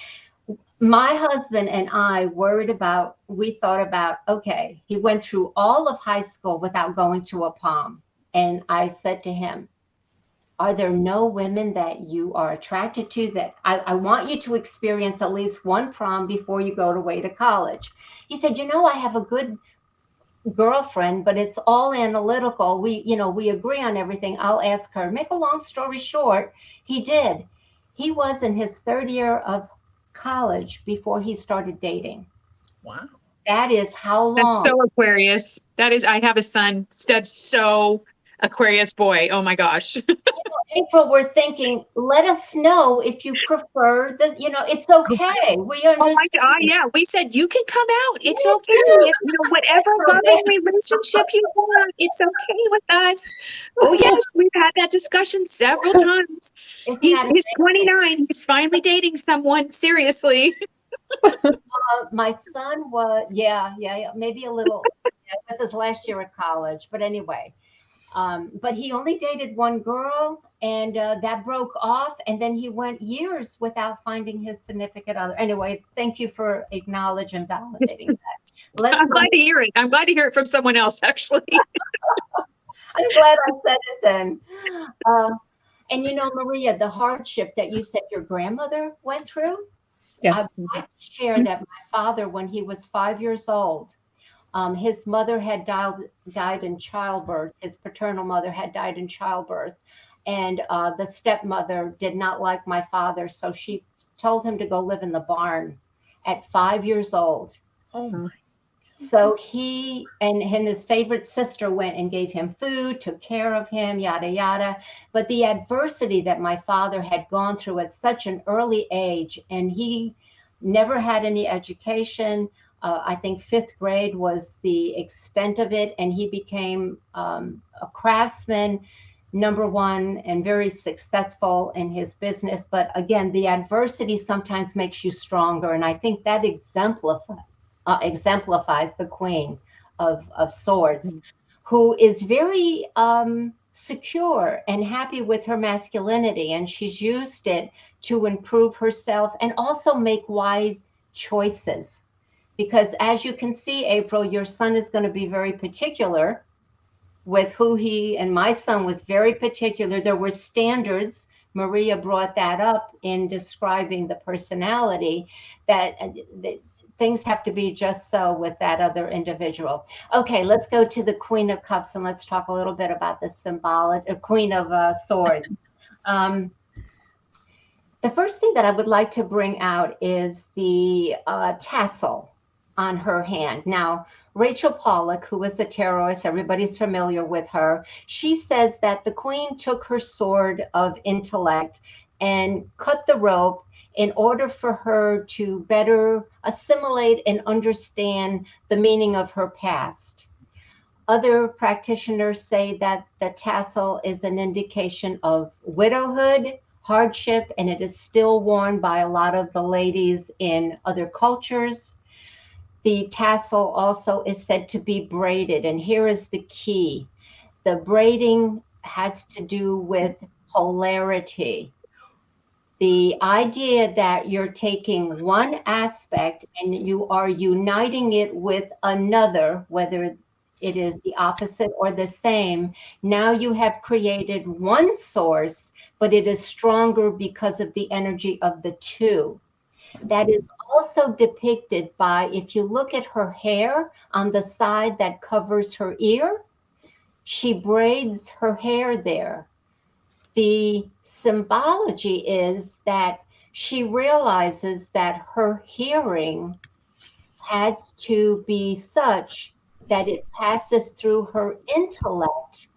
My husband and I we thought about, okay, he went through all of high school without going to a prom. And I said to him, are there no women that you are attracted to that I want you to experience at least one prom before you go away to college? He said, I have a good girlfriend, but it's all analytical. We agree on everything. I'll ask her. Make a long story short, he did. He was in his third year of college before he started dating. Wow. That is how long. That's so Aquarius. That is, I have a son that's so Aquarius boy. Oh my gosh. April, we're thinking, let us know if you prefer it's okay. We understand. Yeah. We said, you can come out. It's okay. Whatever loving relationship you want, it's okay with us. Oh yes. We've had that discussion several times. He's 29. He's finally dating someone seriously. My son was, maybe a little, this is last year at college, but anyway, but he only dated one girl, and that broke off, and then he went years without finding his significant other. Anyway, thank you for acknowledging and validating that. I'm glad to hear it. I'm glad to hear it from someone else, actually. I'm glad I said it then. And Maria, the hardship that you said your grandmother went through, Yes. I'd like to share that my father, when he was 5 years old, his mother had died in childbirth. His paternal mother had died in childbirth. And the stepmother did not like my father. So she told him to go live in the barn at 5 years old. Oh my. So he and his favorite sister went and gave him food, took care of him, yada, yada. But the adversity that my father had gone through at such an early age, and he never had any education. I think 5th grade was the extent of it. And he became a craftsman, #1, and very successful in his business. But again, the adversity sometimes makes you stronger. And I think that exemplifies the Queen of Swords, who is very secure and happy with her masculinity. And she's used it to improve herself and also make wise choices. Because as you can see, April, your son is going to be very particular with who and my son was very particular. There were standards. Maria brought that up in describing the personality, that things have to be just so with that other individual. Okay, let's go to the Queen of Cups and let's talk a little bit about the symbolic Queen of Swords. The first thing that I would like to bring out is the tassel on her hand. Now, Rachel Pollack, who is a tarotist, everybody's familiar with her. She says that the Queen took her sword of intellect and cut the rope in order for her to better assimilate and understand the meaning of her past. Other practitioners say that the tassel is an indication of widowhood, hardship, and it is still worn by a lot of the ladies in other cultures. The tassel also is said to be braided, and here is the key. The braiding has to do with polarity. The idea that you're taking one aspect and you are uniting it with another, whether it is the opposite or the same. Now you have created one source, but it is stronger because of the energy of the two. That is also depicted by, if you look at her hair on the side that covers her ear, she braids her hair there. The symbology is that she realizes that her hearing has to be such that it passes through her intellect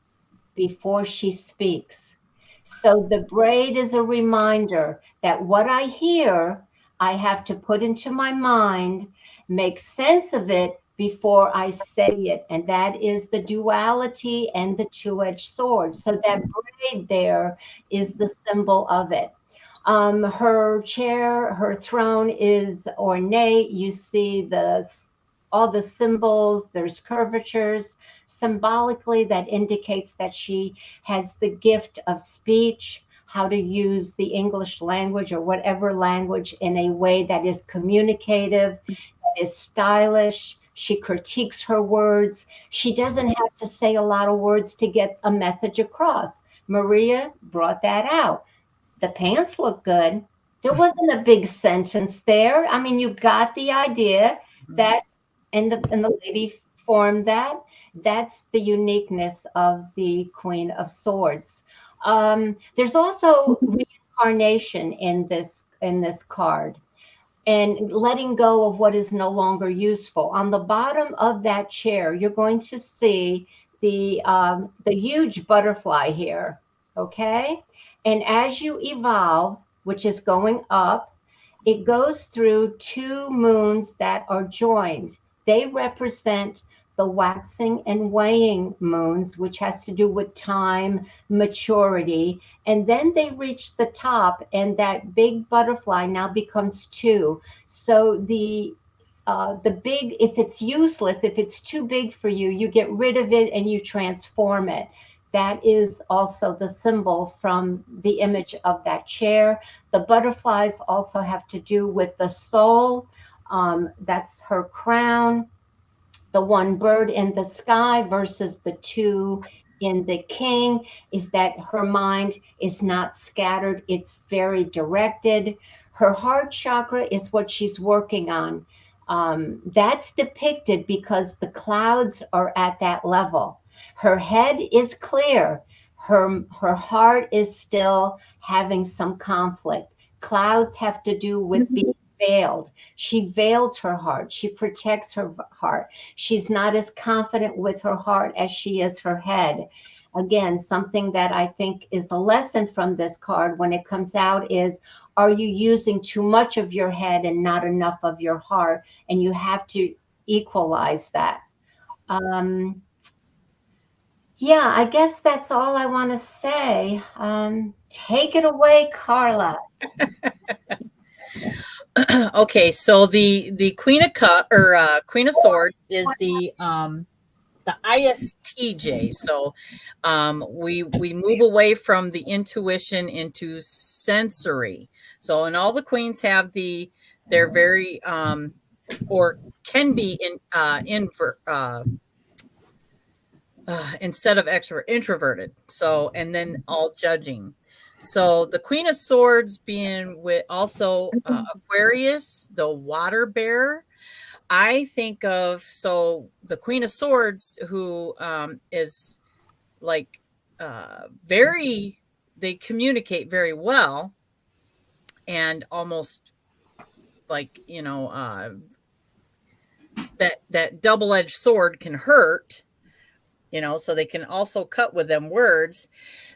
before she speaks. So the braid is a reminder that what I hear, I have to put into my mind, make sense of it before I say it. And that is the duality and the two-edged sword. So that braid there is the symbol of it. Her chair, her throne is ornate. You see the all the symbols, there's curvatures. Symbolically, that indicates that she has the gift of speech, how to use the English language or whatever language in a way that is communicative, that is stylish. She critiques her words. She doesn't have to say a lot of words to get a message across. Maria brought that out. The pants look good. There wasn't a big sentence there. I mean, you got the idea that, and the lady formed that. That's the uniqueness of the Queen of Swords. There's also reincarnation in this card, and letting go of what is no longer useful. On the bottom of that chair, you're going to see the huge butterfly here. Okay, and as you evolve, which is going up, it goes through two moons that are joined. They represent the waxing and waning moons, which has to do with time, maturity. And then they reach the top, and that big butterfly now becomes two. So the big, if it's useless, if it's too big for you, you get rid of it and you transform it. That is also the symbol from the image of that chair. The butterflies also have to do with the soul. That's her crown. The one bird in the sky versus the two in the king is that her mind is not scattered. It's very directed. Her heart chakra is what she's working on. That's depicted because the clouds are at that level. Her head is clear. Her heart is still having some conflict. Clouds have to do with being veiled. She veils her heart. She protects her heart. She's not as confident with her heart as she is her head. Again, something that I think is a lesson from this card when it comes out is, are you using too much of your head and not enough of your heart? And you have to equalize that. Yeah, I guess that's all I want to say. Take it away, Carla. Okay, so the Queen of Cup or Queen of Swords is the ISTJ. So we move away from the intuition into sensory. So, and all the queens have they're very or can be instead of extrovert, introverted. So, and then all judging. So the Queen of Swords being with also Aquarius, the water bearer. I think of, so the Queen of Swords, who is like they communicate very well, and almost like, that double-edged sword can hurt, so they can also cut with them words.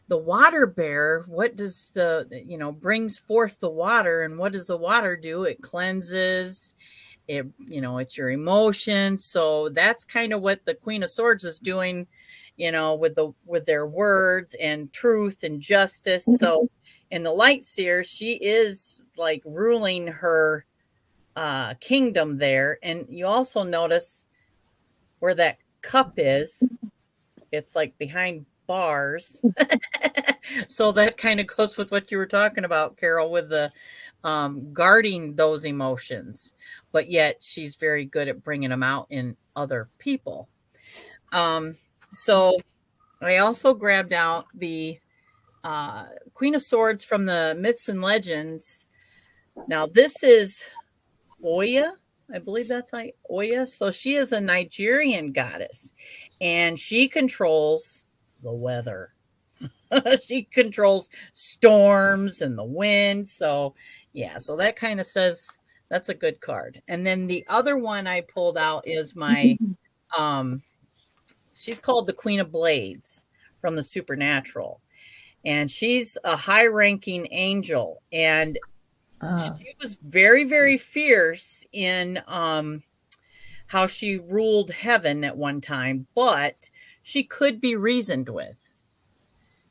The water bearer, what does brings forth the water, and what does the water do? It cleanses. It's your emotions. So that's kind of what the Queen of Swords is doing, with their words and truth and justice. So in the Light Seer, she is like ruling her kingdom there. And you also notice where that cup is. It's like behind bars. So that kind of goes with what you were talking about, Carol, with the guarding those emotions, but yet she's very good at bringing them out in other people. So I also grabbed out the Queen of Swords from the Myths and Legends. Now this is Oya. I believe that's Oya. So she is a Nigerian goddess, and she controls the weather. She controls storms and the wind. So yeah, so that kind of says that's a good card. And then the other one I pulled out is my she's called the Queen of Blades from the Supernatural. And she's a high-ranking angel, and she was very, very fierce in how she ruled heaven at one time, but she could be reasoned with.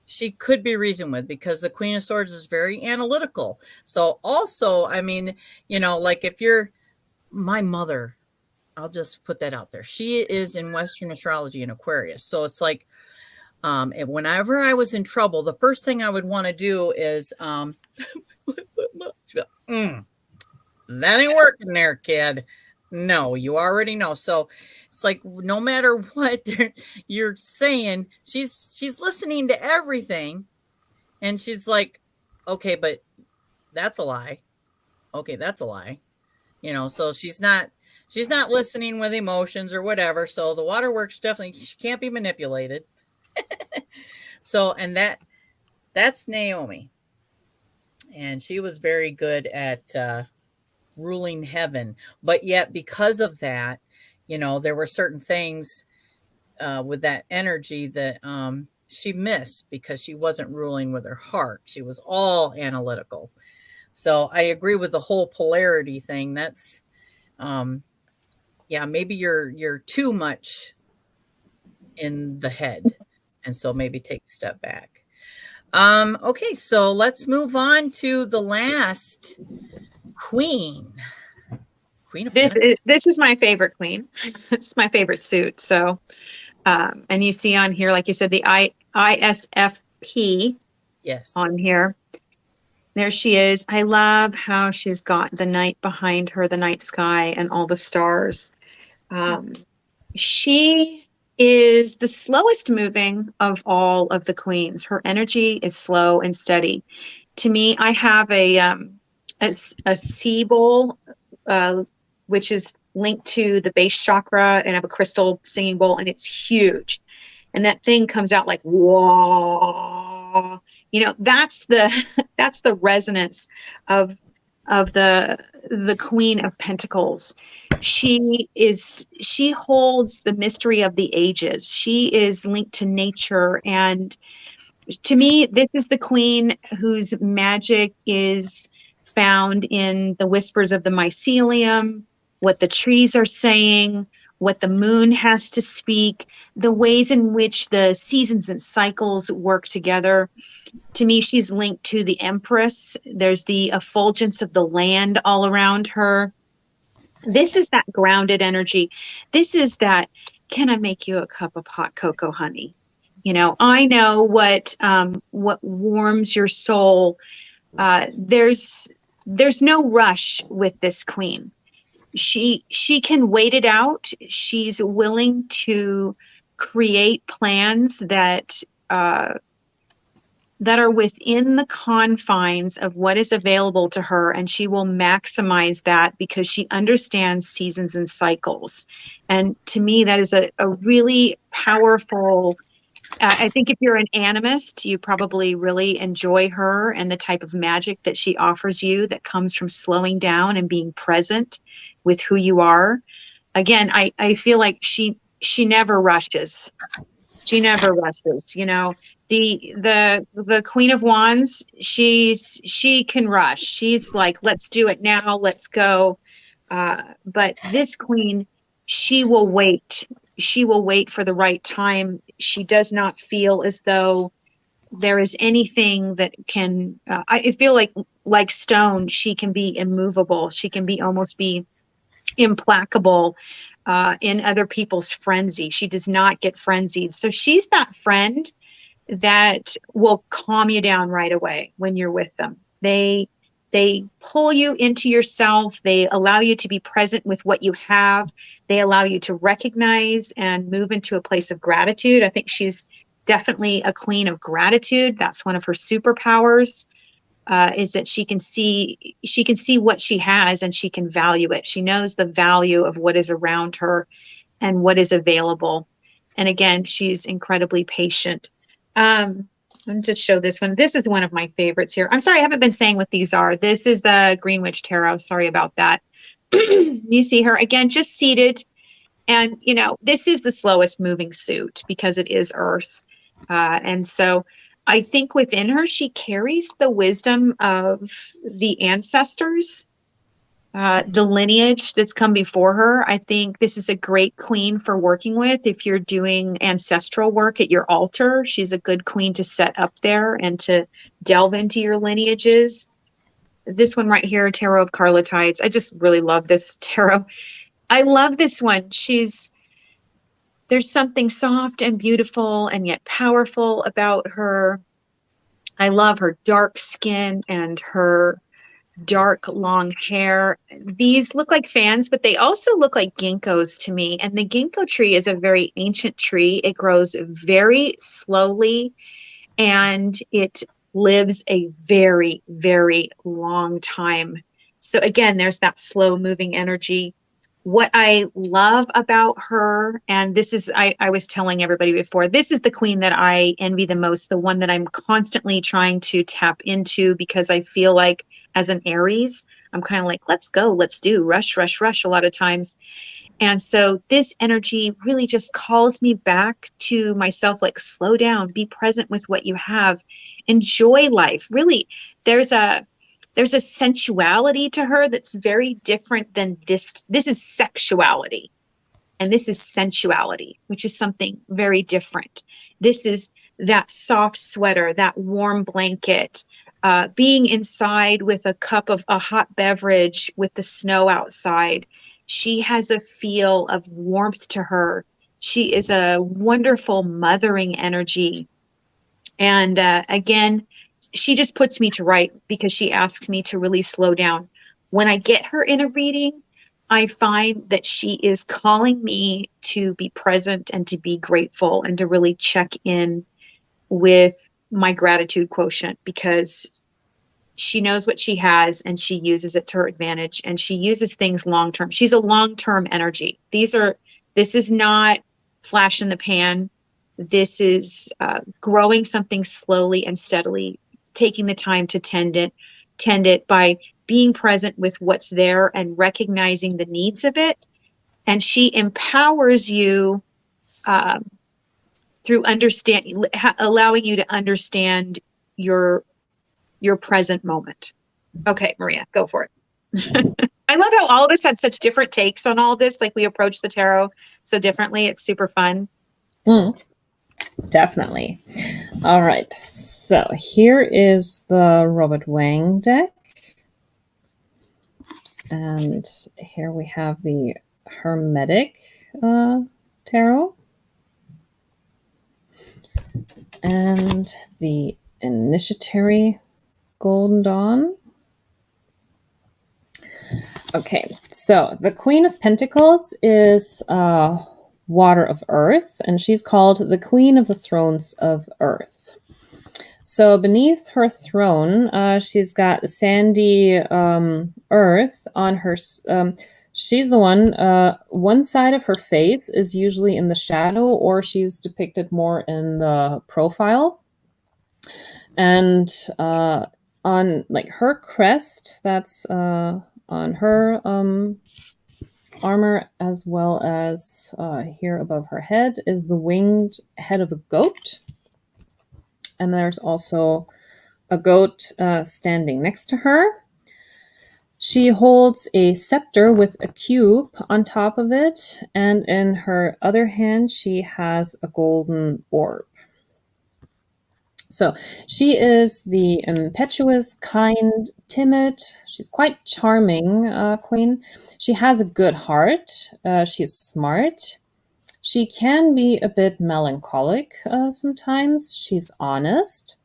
She could be reasoned with, because the Queen of Swords is very analytical. So also, I mean, like if you're my mother, I'll just put that out there. She is in Western astrology in Aquarius. So it's like, and whenever I was in trouble, the first thing I would want to do is, she'd go, that ain't working there, kid. No, you already know. So it's like, no matter what you're saying, she's listening to everything. And she's like, okay, but that's a lie. Okay, that's a lie. So she's not listening with emotions or whatever. So the waterworks definitely, she can't be manipulated. So, and that's Naomi. And she was very good at ruling heaven. But yet, because of that, there were certain things with that energy that she missed because she wasn't ruling with her heart. She was all analytical. So I agree with the whole polarity thing. That's, maybe you're too much in the head. And so maybe take a step back. Okay, so let's move on to the last queen. Queen of This is my favorite queen. It's my favorite suit. So, and you see on here, like you said, the ISFP. Yes. On here. There she is. I love how she's got the night behind her, the night sky, and all the stars. She is the slowest moving of all of the queens. Her energy is slow and steady. To me, I have a sea bowl, which is linked to the base chakra, and I have a crystal singing bowl, and it's huge. And that thing comes out like, whoa. That's the resonance of the Queen of Pentacles. She holds the mystery of the ages. She is linked to nature, and to me, this is the queen whose magic is found in the whispers of the mycelium, what the trees are saying, what the moon has to speak, the ways in which the seasons and cycles work together. To me, she's linked to the Empress. There's the effulgence of the land all around her. This is that grounded energy. This is that, can I make you a cup of hot cocoa, honey? I know what warms your soul. There's no rush with this queen. She can wait it out. She's willing to create plans that are within the confines of what is available to her, and she will maximize that because she understands seasons and cycles. And to me, that is a really powerful. I think if you're an animist, you probably really enjoy her and the type of magic that she offers you that comes from slowing down and being present with who you are. Again, I feel like she never rushes. She never rushes. The Queen of Wands, she can rush. She's like, let's do it now. Let's go. But this queen, she will wait. She will wait for the right time. She does not feel as though there is anything that can, I feel like stone, she can be immovable. She can almost be implacable in other people's frenzy. She does not get frenzied. So she's that friend that will calm you down right away when you're with them. They pull you into yourself. They allow you to be present with what you have. They allow you to recognize and move into a place of gratitude. I think she's definitely a queen of gratitude. That's one of her superpowers, is that she can see what she has and she can value it. She knows the value of what is around her and what is available. And again, she's incredibly patient. Let me just show this one. This is one of my favorites here. I'm sorry, I haven't been saying what these are. This is the Green Witch Tarot. Sorry about that. You see her again, just seated. And, this is the slowest moving suit because it is Earth. And so I think within her, she carries the wisdom of the ancestors, the lineage that's come before her. I think this is a great queen for working with. If you're doing ancestral work at your altar, she's a good queen to set up there and to delve into your lineages. This one right here, Tarot of Carlotides. I just really love this tarot. I love this one. There's something soft and beautiful and yet powerful about her. I love her dark skin and her dark long hair. These look like fans, but they also look like ginkgos to me. And the ginkgo tree is a very ancient tree. It grows very slowly and it lives a very, very long time. So again, there's that slow moving energy. What I love about her, and this is, I was telling everybody before, this is the queen that I envy the most, the one that I'm constantly trying to tap into, because I feel like as an Aries, I'm kind of like, let's go, let's do, rush, rush, rush a lot of times. And so this energy really just calls me back to myself, like, slow down, be present with what you have, enjoy life. Really, there's a sensuality to her that's very different than this. This is sexuality and this is sensuality, which is something very different. This is that soft sweater, that warm blanket, being inside with a cup of a hot beverage with the snow outside. She has a feel of warmth to her. She is a wonderful mothering energy. And again, she just puts me to right because she asks me to really slow down. When I get her in a reading, I find that she is calling me to be present and to be grateful and to really check in with my gratitude quotient, because she knows what she has and she uses it to her advantage, and she uses things long term. She's a long-term energy. This is not flash in the pan. This is growing something slowly and steadily, taking the time to tend it by being present with what's there and recognizing the needs of it. And she empowers you through allowing you to understand your present moment. Okay, Maria, go for it. I love how all of us have such different takes on all this. Like, we approach the tarot so differently. It's super fun. Definitely. All right. So here is the Robert Wang deck. And here we have the Hermetic tarot. And the Initiatory Golden Dawn. Okay, so the Queen of Pentacles is Water of Earth, and she's called the Queen of the Thrones of Earth. So beneath her throne, she's got sandy earth on her. She's the one side of her face is usually in the shadow, or she's depicted more in the profile. And on like her crest, that's on her armor, as well as here above her head, is the winged head of a goat. And there's also a goat standing next to her. She holds a scepter with a cube on top of it, and in her other hand, she has a golden orb. So she is the impetuous, kind, timid. She's quite charming queen. She has a good heart. She's smart. She can be a bit melancholic sometimes. She's honest.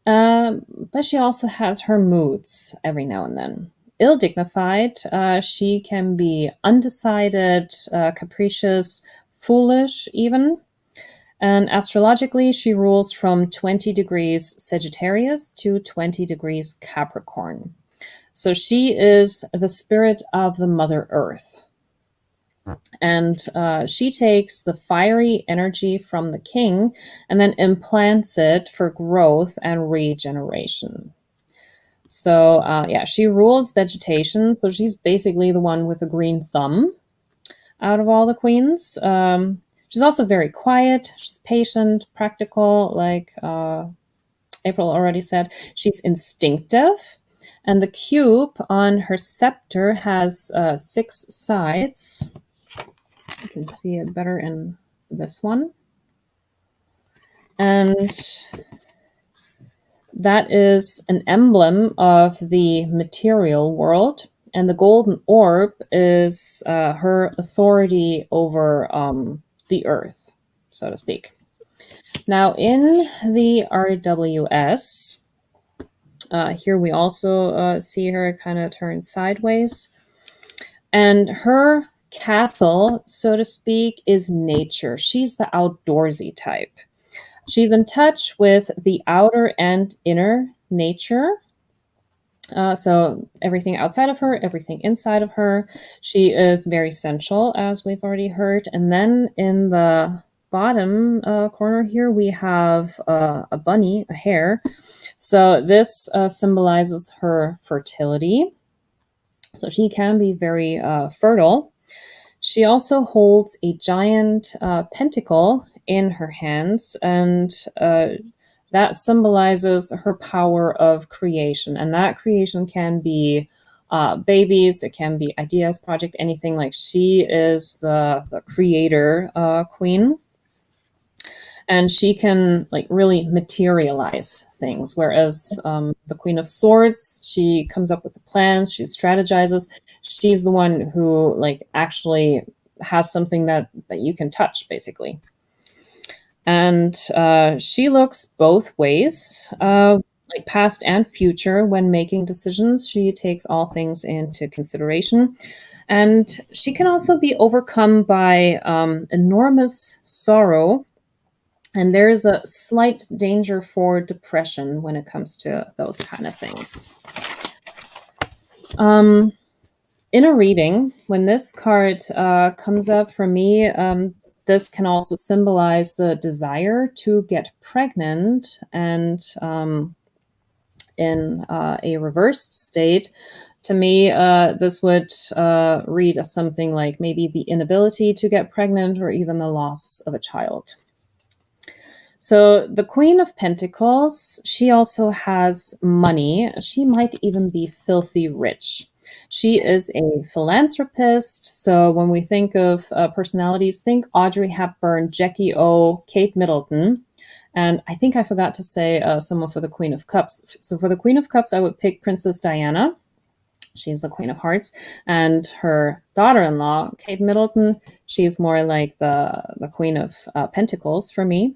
But she also has her moods every now and then. Ill-dignified. She can be undecided, capricious, foolish even. And astrologically, she rules from 20 degrees Sagittarius to 20 degrees Capricorn. So she is the spirit of the Mother Earth. And she takes the fiery energy from the king and then implants it for growth and regeneration. So yeah, she rules vegetation. So she's basically the one with a green thumb out of all the queens. She's also very quiet. She's patient, practical, like April already said. She's instinctive. And the cube on her scepter has 6 sides. You can see it better in this one. And that is an emblem of the material world. And the golden orb is her authority over the earth, so to speak. Now, in the RWS, here we also see her kind of turned sideways. And her castle, so to speak, is nature. She's the outdoorsy type. She's in touch with the outer and inner nature. So everything outside of her, everything inside of her. She is very sensual, as we've already heard. And then in the bottom corner here, we have a bunny, a hare. So this symbolizes her fertility. So she can be very fertile. She also holds a giant pentacle in her hands, and that symbolizes her power of creation. And that creation can be babies, it can be ideas, project, anything. Like, she is the creator queen. And she can like really materialize things, whereas the Queen of Swords, she comes up with the plans, she strategizes. She's the one who like actually has something that you can touch, basically. And she looks both ways, like past and future. When making decisions, she takes all things into consideration. And she can also be overcome by enormous sorrow. And there's a slight danger for depression when it comes to those kind of things. In a reading, when this card comes up for me, this can also symbolize the desire to get pregnant. And in a reversed state, to me, this would read as something like maybe the inability to get pregnant or even the loss of a child. So the Queen of Pentacles, she also has money. She might even be filthy rich. She is a philanthropist. So when we think of personalities, think Audrey Hepburn, Jackie O, Kate Middleton. And I think I forgot to say someone for the Queen of Cups. So for the Queen of Cups, I would pick Princess Diana. She's the Queen of Hearts. And her daughter-in-law, Kate Middleton, she's more like the Queen of Pentacles for me.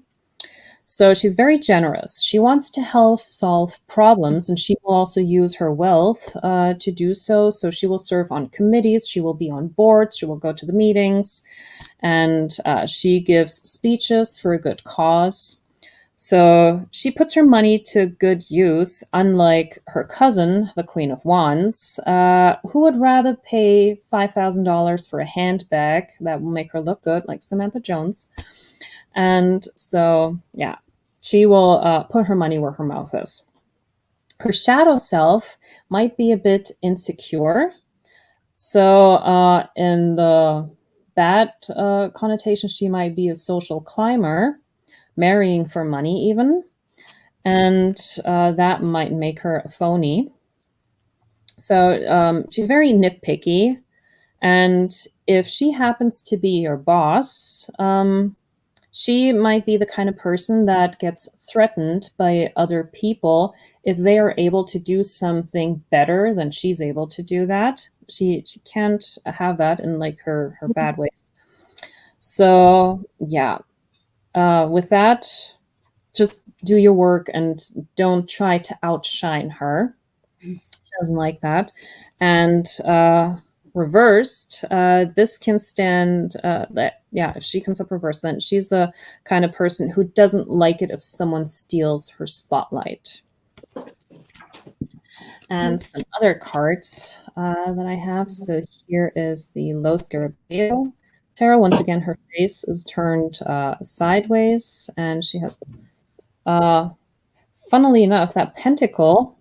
So she's very generous. She wants to help solve problems, and she will also use her wealth to do so. So she will serve on committees, she will be on boards, she will go to the meetings, and she gives speeches for a good cause. So she puts her money to good use, unlike her cousin, the Queen of Wands, who would rather pay $5,000 for a handbag that will make her look good, like Samantha Jones. And so, yeah, she will put her money where her mouth is. Her shadow self might be a bit insecure. So in the bad connotation, she might be a social climber, marrying for money even. And that might make her a phony. So she's very nitpicky. And if she happens to be your boss, she might be the kind of person that gets threatened by other people if they are able to do something better than she's able to do that. She can't have that in like her bad ways. So yeah, with that, just do your work and don't try to outshine her. She doesn't like that. And reversed, this can stand that, yeah, if she comes up reversed, then she's the kind of person who doesn't like it if someone steals her spotlight. And some other cards that I have. So here is the Los Scarabeo Tarot. Once again, her face is turned sideways, and she has, funnily enough, that pentacle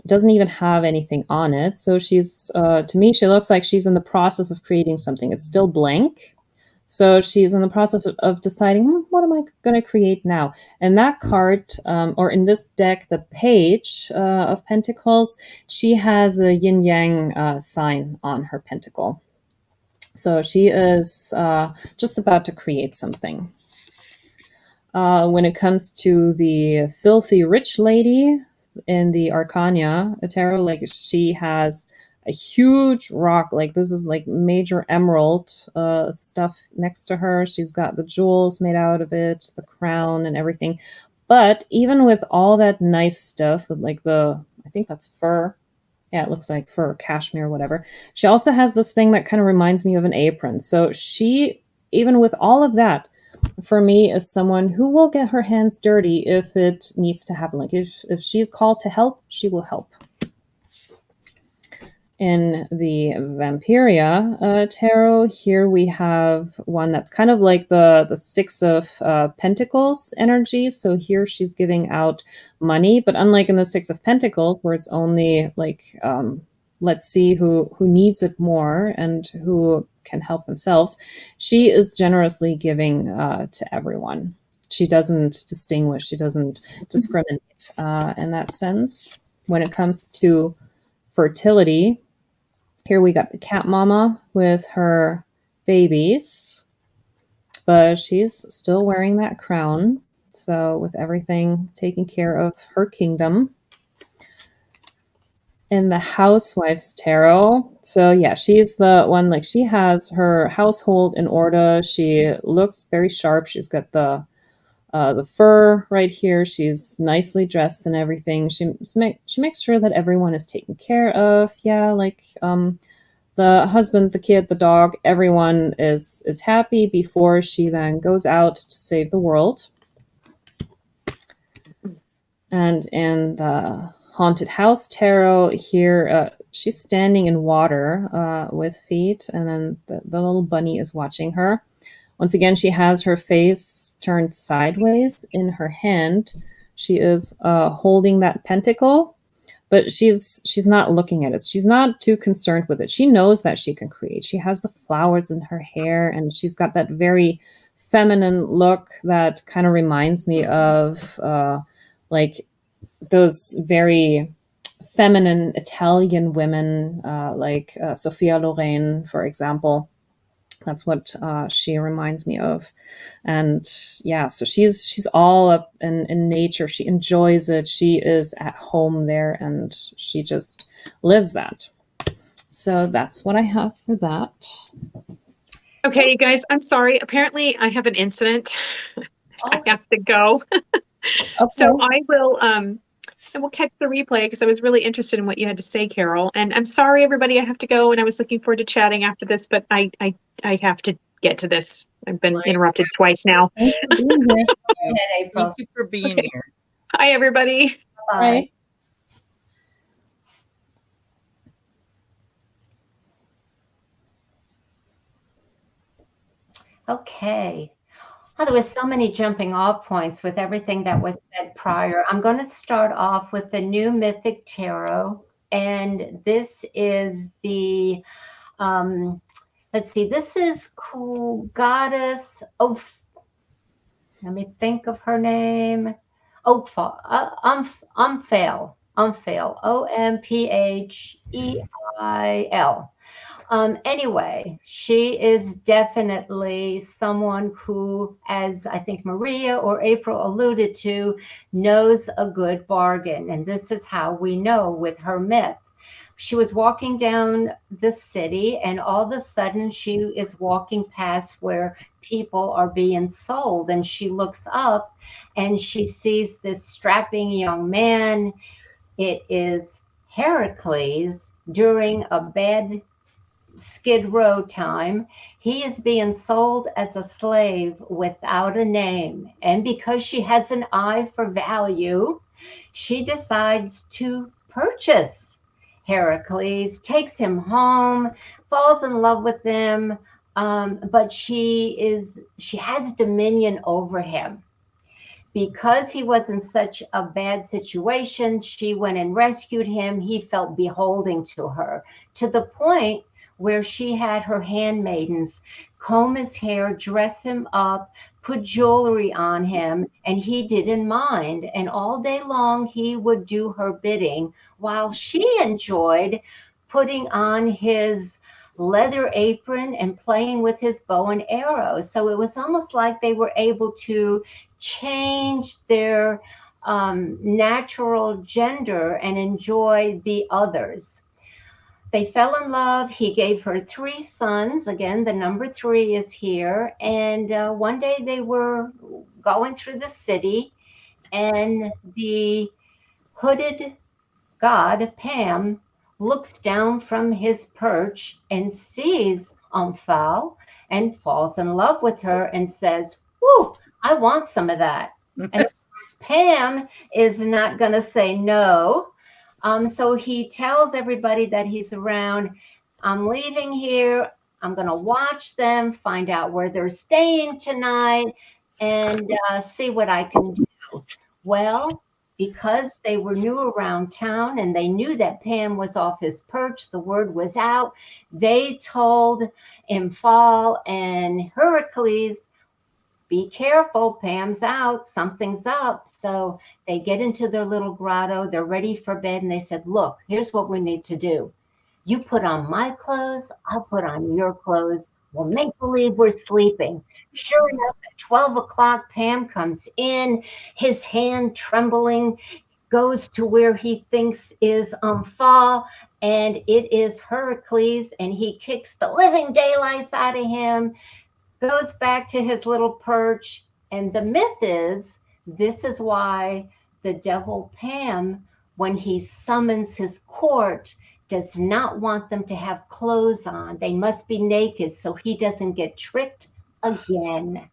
doesn't even have anything on it. So she's, to me, she looks like she's in the process of creating something. It's still blank. So she's in the process of deciding, what am I going to create now? And that card, or in this deck, the Page of Pentacles, she has a yin-yang sign on her pentacle. So she is just about to create something. When it comes to the Filthy Rich Lady, in the Arcana Tarot, like she has a huge rock. Like this is like major emerald stuff next to her. She's got the jewels made out of it, the crown and everything. But even with all that nice stuff, with like I think that's fur. Yeah, it looks like fur, cashmere, whatever. She also has this thing that kind of reminds me of an apron. So she, even with all of that, for me, is someone who will get her hands dirty if it needs to happen. Like if she's called to help, she will help. In the Vampiria tarot, here we have one that's kind of like the Six of Pentacles energy. So here she's giving out money, but unlike in the Six of Pentacles, where it's only like, let's see who needs it more and who can help themselves, she is generously giving to everyone. She doesn't distinguish, she doesn't discriminate in that sense. When it comes to fertility, here we got the cat mama with her babies, but she's still wearing that crown. So with everything taking care of her kingdom. In the Housewife's Tarot, so yeah, she's the one, like she has her household in order. She looks very sharp. She's got the fur right here. She's nicely dressed and everything. She makes sure that everyone is taken care of. Yeah, like the husband, the kid, the dog, everyone is happy before she then goes out to save the world. And in the Haunted House Tarot, here she's standing in water with feet, and then the little bunny is watching her. Once again, she has her face turned sideways in her hand. She is holding that pentacle, but she's not looking at it. She's not too concerned with it. She knows that she can create. She has the flowers in her hair, and she's got that very feminine look that kind of reminds me of like those very feminine Italian women, like Sophia Loren, for example. That's what she reminds me of. And yeah, so she's all up in nature. She enjoys it. She is at home there, and she just lives that. So that's what I have for that. Okay, you guys, I'm sorry. Apparently I have an incident. I have to go. Okay. So I will catch the replay because I was really interested in what you had to say, Carol. And I'm sorry, everybody, I have to go, and I was looking forward to chatting after this, but I have to get to this. I've been interrupted twice now. Thank you for being here. Hi, everybody. Bye. Okay. Oh, there was so many jumping off points with everything that was said prior. I'm going to start off with the new Mythic Tarot, and this is the, let's see, this is cool goddess. Oh, let me think of her name. Omphale, Omphel. Anyway, she is definitely someone who, as I think Maria or April alluded to, knows a good bargain. And this is how we know with her myth. She was walking down the city, and all of a sudden she is walking past where people are being sold. And she looks up and she sees this strapping young man. It is Heracles during a bad Skid Row time. He is being sold as a slave without a name. And because she has an eye for value, she decides to purchase Heracles, takes him home, falls in love with him. But she has dominion over him. Because he was in such a bad situation, she went and rescued him. He felt beholden to her, to the point where she had her handmaidens comb his hair, dress him up, put jewelry on him, and he didn't mind. And all day long, he would do her bidding while she enjoyed putting on his leather apron and playing with his bow and arrows. So it was almost like they were able to change their natural gender and enjoy the others. they fell in love. He gave her 3 sons. Again, the number 3 is here. And one day they were going through the city, and the hooded god, Pam, looks down from his perch and sees Omphale and falls in love with her and says, "Whoo, I want some of that." And of course, Pam is not going to say no. So he tells everybody that he's around, "I'm leaving here. I'm going to watch them, find out where they're staying tonight, and see what I can do." Well, because they were new around town and they knew that Pam was off his perch, the word was out. They told Omphale and Heracles, "Be careful, Pam's out, something's up." So they get into their little grotto, they're ready for bed, and they said, "Look, here's what we need to do. You put on my clothes, I'll put on your clothes. We'll make believe we're sleeping." Sure enough, at 12 o'clock, Pam comes in, his hand trembling, goes to where he thinks is Omphale, and it is Heracles, and he kicks the living daylights out of him, goes back to his little perch. And the myth is, this is why the devil Pam, when he summons his court, does not want them to have clothes on. They must be naked so he doesn't get tricked again.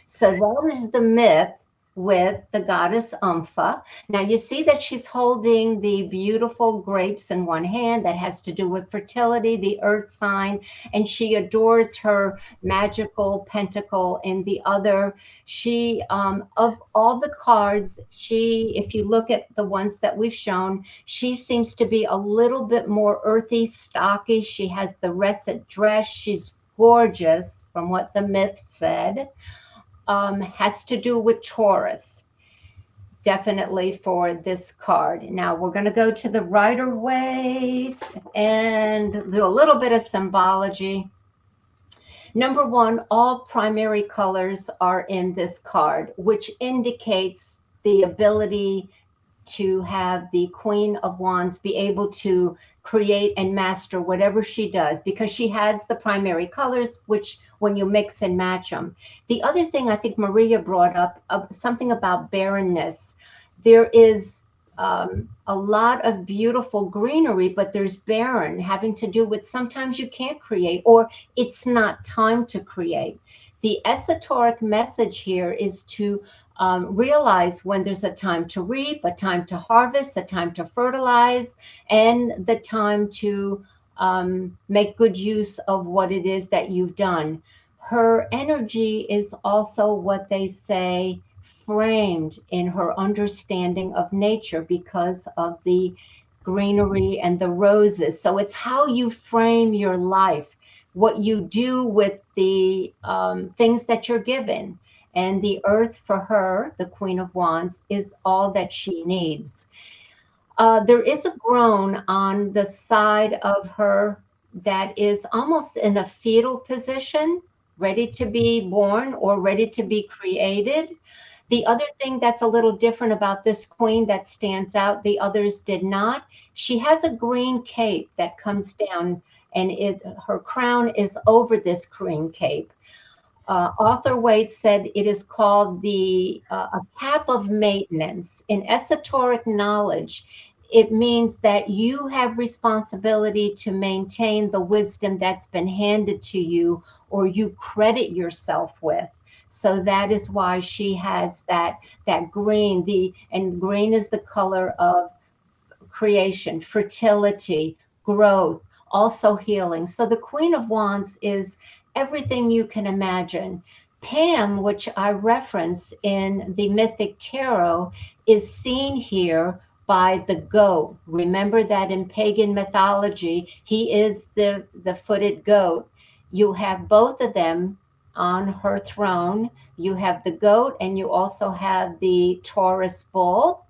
So that is the myth with the goddess Omphale. Now you see that she's holding the beautiful grapes in one hand. That has to do with fertility, the earth sign, and she adores her magical pentacle in the other. She, of all the cards, if you look at the ones that we've shown, she seems to be a little bit more earthy, stocky. She has the russet dress. She's gorgeous from what the myth said. Has to do with Taurus, definitely for this card. Now we're going to go to the Rider-Waite and do a little bit of symbology. Number 1, all primary colors are in this card, which indicates the ability to have the Queen of Wands be able to create and master whatever she does, because she has the primary colors, which when you mix and match them. The other thing I think Maria brought up, something about barrenness. There is a lot of beautiful greenery, but there's barren, having to do with sometimes you can't create, or it's not time to create. The esoteric message here is to realize when there's a time to reap, a time to harvest, a time to fertilize, and the time to make good use of what it is that you've done. Her energy is also what they say framed in her understanding of nature because of the greenery and the roses. So it's how you frame your life, what you do with the things that you're given. And the earth for her, the Queen of Wands, is all that she needs. There is a groan on the side of her that is almost in a fetal position, ready to be born or ready to be created. The other thing that's a little different about this queen that stands out, the others did not. She has a green cape that comes down, and her crown is over this green cape. Author Waite said it is called a cap of maintenance. In esoteric knowledge, it means that you have responsibility to maintain the wisdom that's been handed to you or you credit yourself with. So that is why she has that green, and green is the color of creation, fertility, growth, also healing. So the Queen of Wands is everything you can imagine. Pam, which I reference in the Mythic Tarot, is seen here by the goat. Remember that in pagan mythology, he is the footed goat. You have both of them on her throne. You have the goat, and you also have the Taurus bull.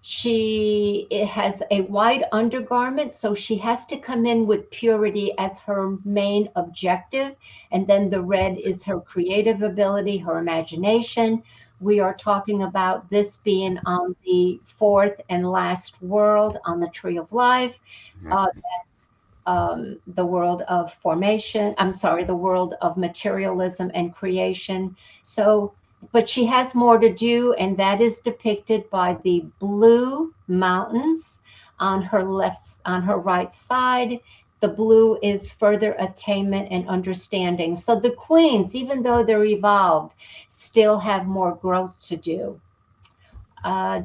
She has a white undergarment, so she has to come in with purity as her main objective. And then the red is her creative ability, her imagination. We are talking about this being on the fourth and last world on the tree of life. That's the world of formation. I'm sorry, the world of materialism and creation. So, but she has more to do, and that is depicted by the blue mountains on her left, on her right side. The blue is further attainment and understanding. So the queens, even though they're evolved, still have more growth to do.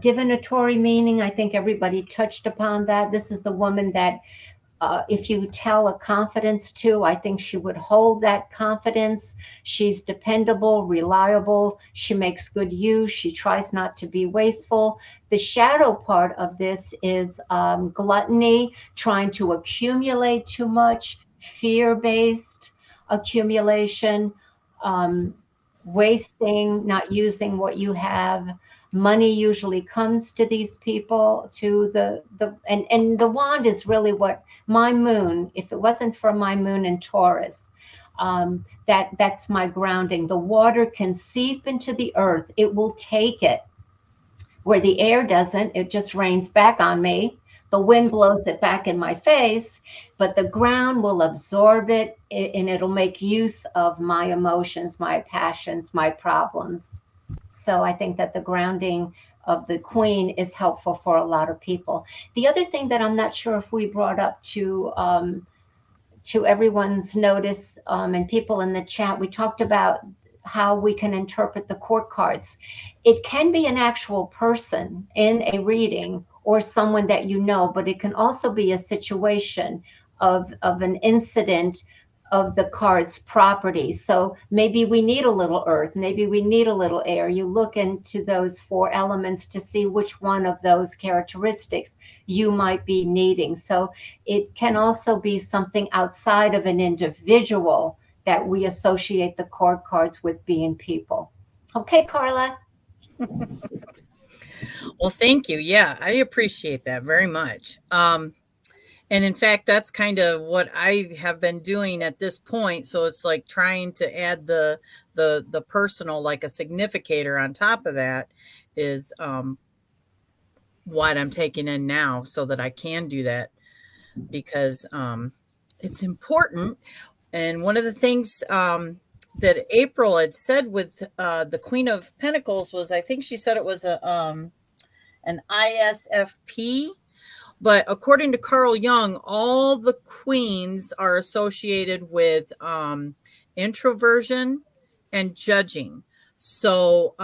Divinatory meaning, I think everybody touched upon that. This is the woman that if you tell a confidence to, I think she would hold that confidence. She's dependable, reliable. She makes good use. She tries not to be wasteful. The shadow part of this is gluttony, trying to accumulate too much, fear-based accumulation, wasting, not using what you have. Money usually comes to these people, to and the wand is really what my moon, if it wasn't for my moon in Taurus, that's my grounding. The water can seep into the earth. It will take it where the air doesn't. It just rains back on me. The wind blows it back in my face, but the ground will absorb it, and it'll make use of my emotions, my passions, my problems. So I think that the grounding of the queen is helpful for a lot of people. The other thing that I'm not sure if we brought up to everyone's notice, and people in the chat, we talked about how we can interpret the court cards. It can be an actual person in a reading or someone that you know, but it can also be a situation of an incident of the card's properties. So maybe we need a little earth, maybe we need a little air. You look into those four elements to see which one of those characteristics you might be needing. So it can also be something outside of an individual that we associate the court cards with being people. Okay, Carla. Well, thank you. Yeah, I appreciate that very much. And in fact, that's kind of what I have been doing at this point. So it's like trying to add the personal, like a significator on top of that is what I'm taking in now, so that I can do that, because it's important. And one of the things that April had said with the Queen of Pentacles was, I think she said it was an ISFP. But according to Carl Jung, all the queens are associated with introversion and judging. So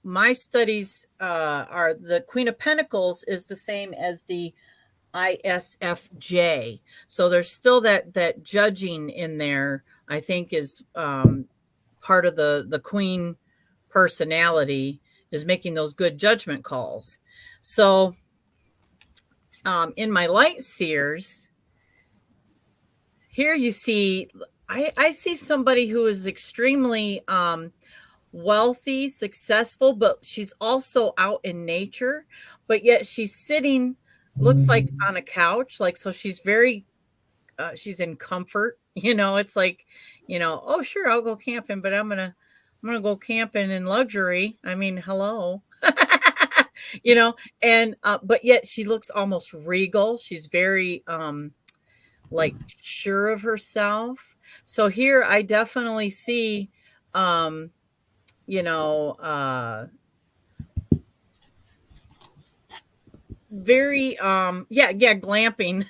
my studies are, the Queen of Pentacles is the same as the ISFJ. So there's still that judging in there, I think, is part of the queen personality, is making those good judgment calls. So in my light seers, here you see, I see somebody who is extremely wealthy, successful, but she's also out in nature, but yet she's sitting, looks like on a couch, like, so she's very, she's in comfort, it's like, oh, sure, I'll go camping, but I'm gonna go camping in luxury. I mean, hello. And but yet she looks almost regal. She's very like sure of herself. So here I definitely see very glamping.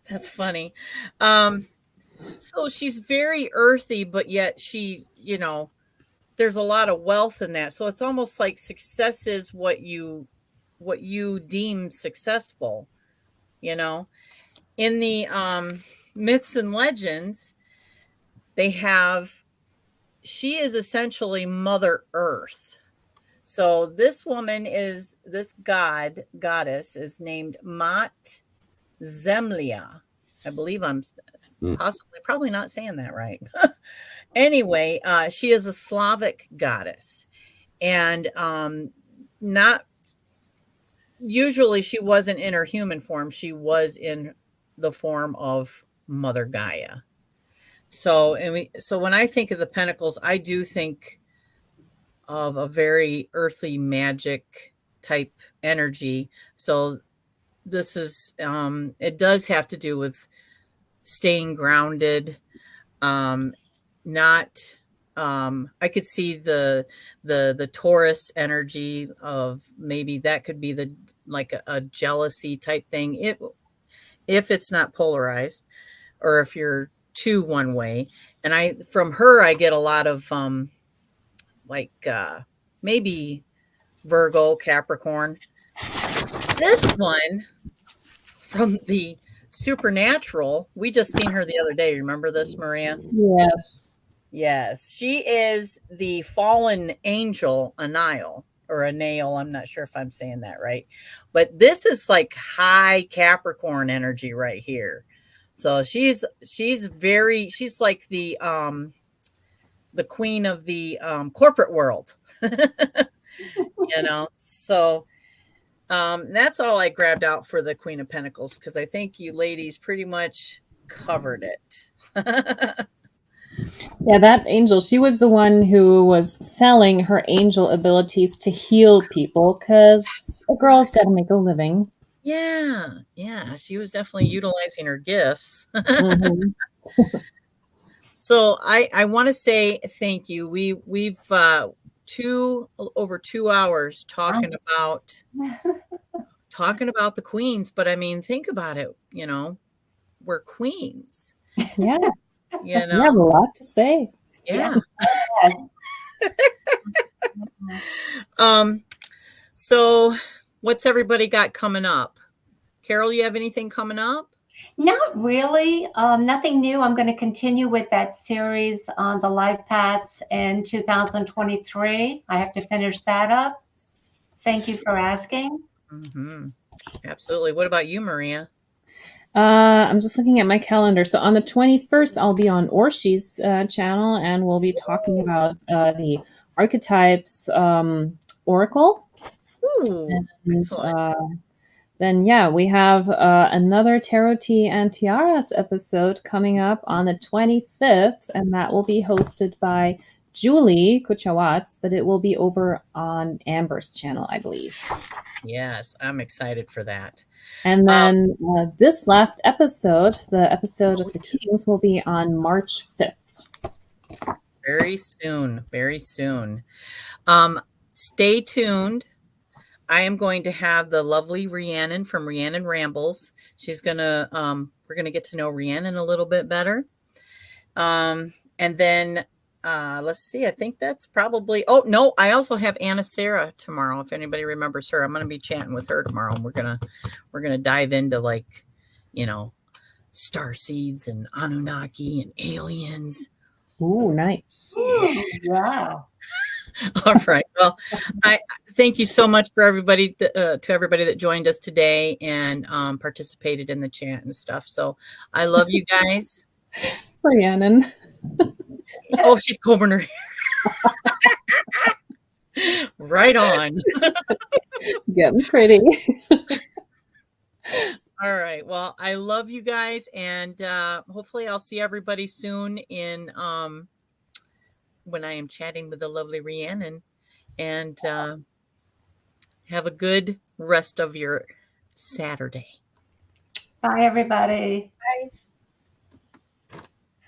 That's funny. So she's very earthy, but yet she, there's a lot of wealth in that. So it's almost like success is what you deem successful, In the myths and legends, she is essentially Mother Earth. So this goddess is named Mat Zemlia. I believe I'm probably not saying that right. Anyway, she is a Slavic goddess, and not usually she wasn't in her human form. She was in the form of Mother Gaia. So when I think of the Pentacles, I do think of a very earthly magic type energy. So this is it does have to do with staying grounded, not I could see the Taurus energy of maybe that could be the like a jealousy type thing. If it's not polarized or if you're too one way. And I from her I get a lot of like maybe Virgo, Capricorn. This one from the supernatural, we just seen her the other day. Remember this, Maria? Yes. Yes, she is the fallen angel Anile or Anail. I'm not sure if I'm saying that right, but this is like high Capricorn energy right here. So she's like the queen of the corporate world, you know. So that's all I grabbed out for the Queen of Pentacles because I think you ladies pretty much covered it. Yeah, that angel, she was the one who was selling her angel abilities to heal people because a girl's got to make a living. Yeah, she was definitely utilizing her gifts. Mhm. So I want to say thank you. We've over 2 hours talking about the queens, but I mean, think about it, you know, we're queens, Yeah, you we have a know. lot to say. Yeah. Yeah. So what's everybody got coming up? Carol, you have anything coming up? Not really. Nothing new. I'm going to continue with that series on the life paths in 2023. I have to finish that up. Thank you for asking. Mm-hmm. Absolutely. What about you, Maria? I'm just looking at my calendar. So on the 21st, I'll be on Orshi's channel, and we'll be talking about the archetypes oracle. Ooh, And excellent. then, yeah, we have another Tarot Tea and Tiaras episode coming up on the 25th, and that will be hosted by Julie Kuchawatz, but it will be over on Amber's channel, I believe. Yes, I'm excited for that. And then this last episode, the episode of the Kings, will be on March 5th. Very soon, very soon. Stay tuned. I am going to have the lovely Rhiannon from Rhiannon Rambles. She's gonna we're gonna get to know Rhiannon a little bit better. And then let's see, I think that's probably oh no, I also have Anna Sarah tomorrow. If anybody remembers her, I'm gonna be chatting with her tomorrow, and we're gonna dive into like, you know, star seeds and Anunnaki and aliens. Ooh, nice. Wow. All right. Well, I thank you so much for everybody to everybody that joined us today and participated in the chat and stuff. So I love you guys. Rhiannon. Oh, she's combing her hair. Right on. Getting pretty. All right. Well, I love you guys, and hopefully I'll see everybody soon in when I am chatting with the lovely Rhiannon. And have a good rest of your Saturday. Bye, everybody.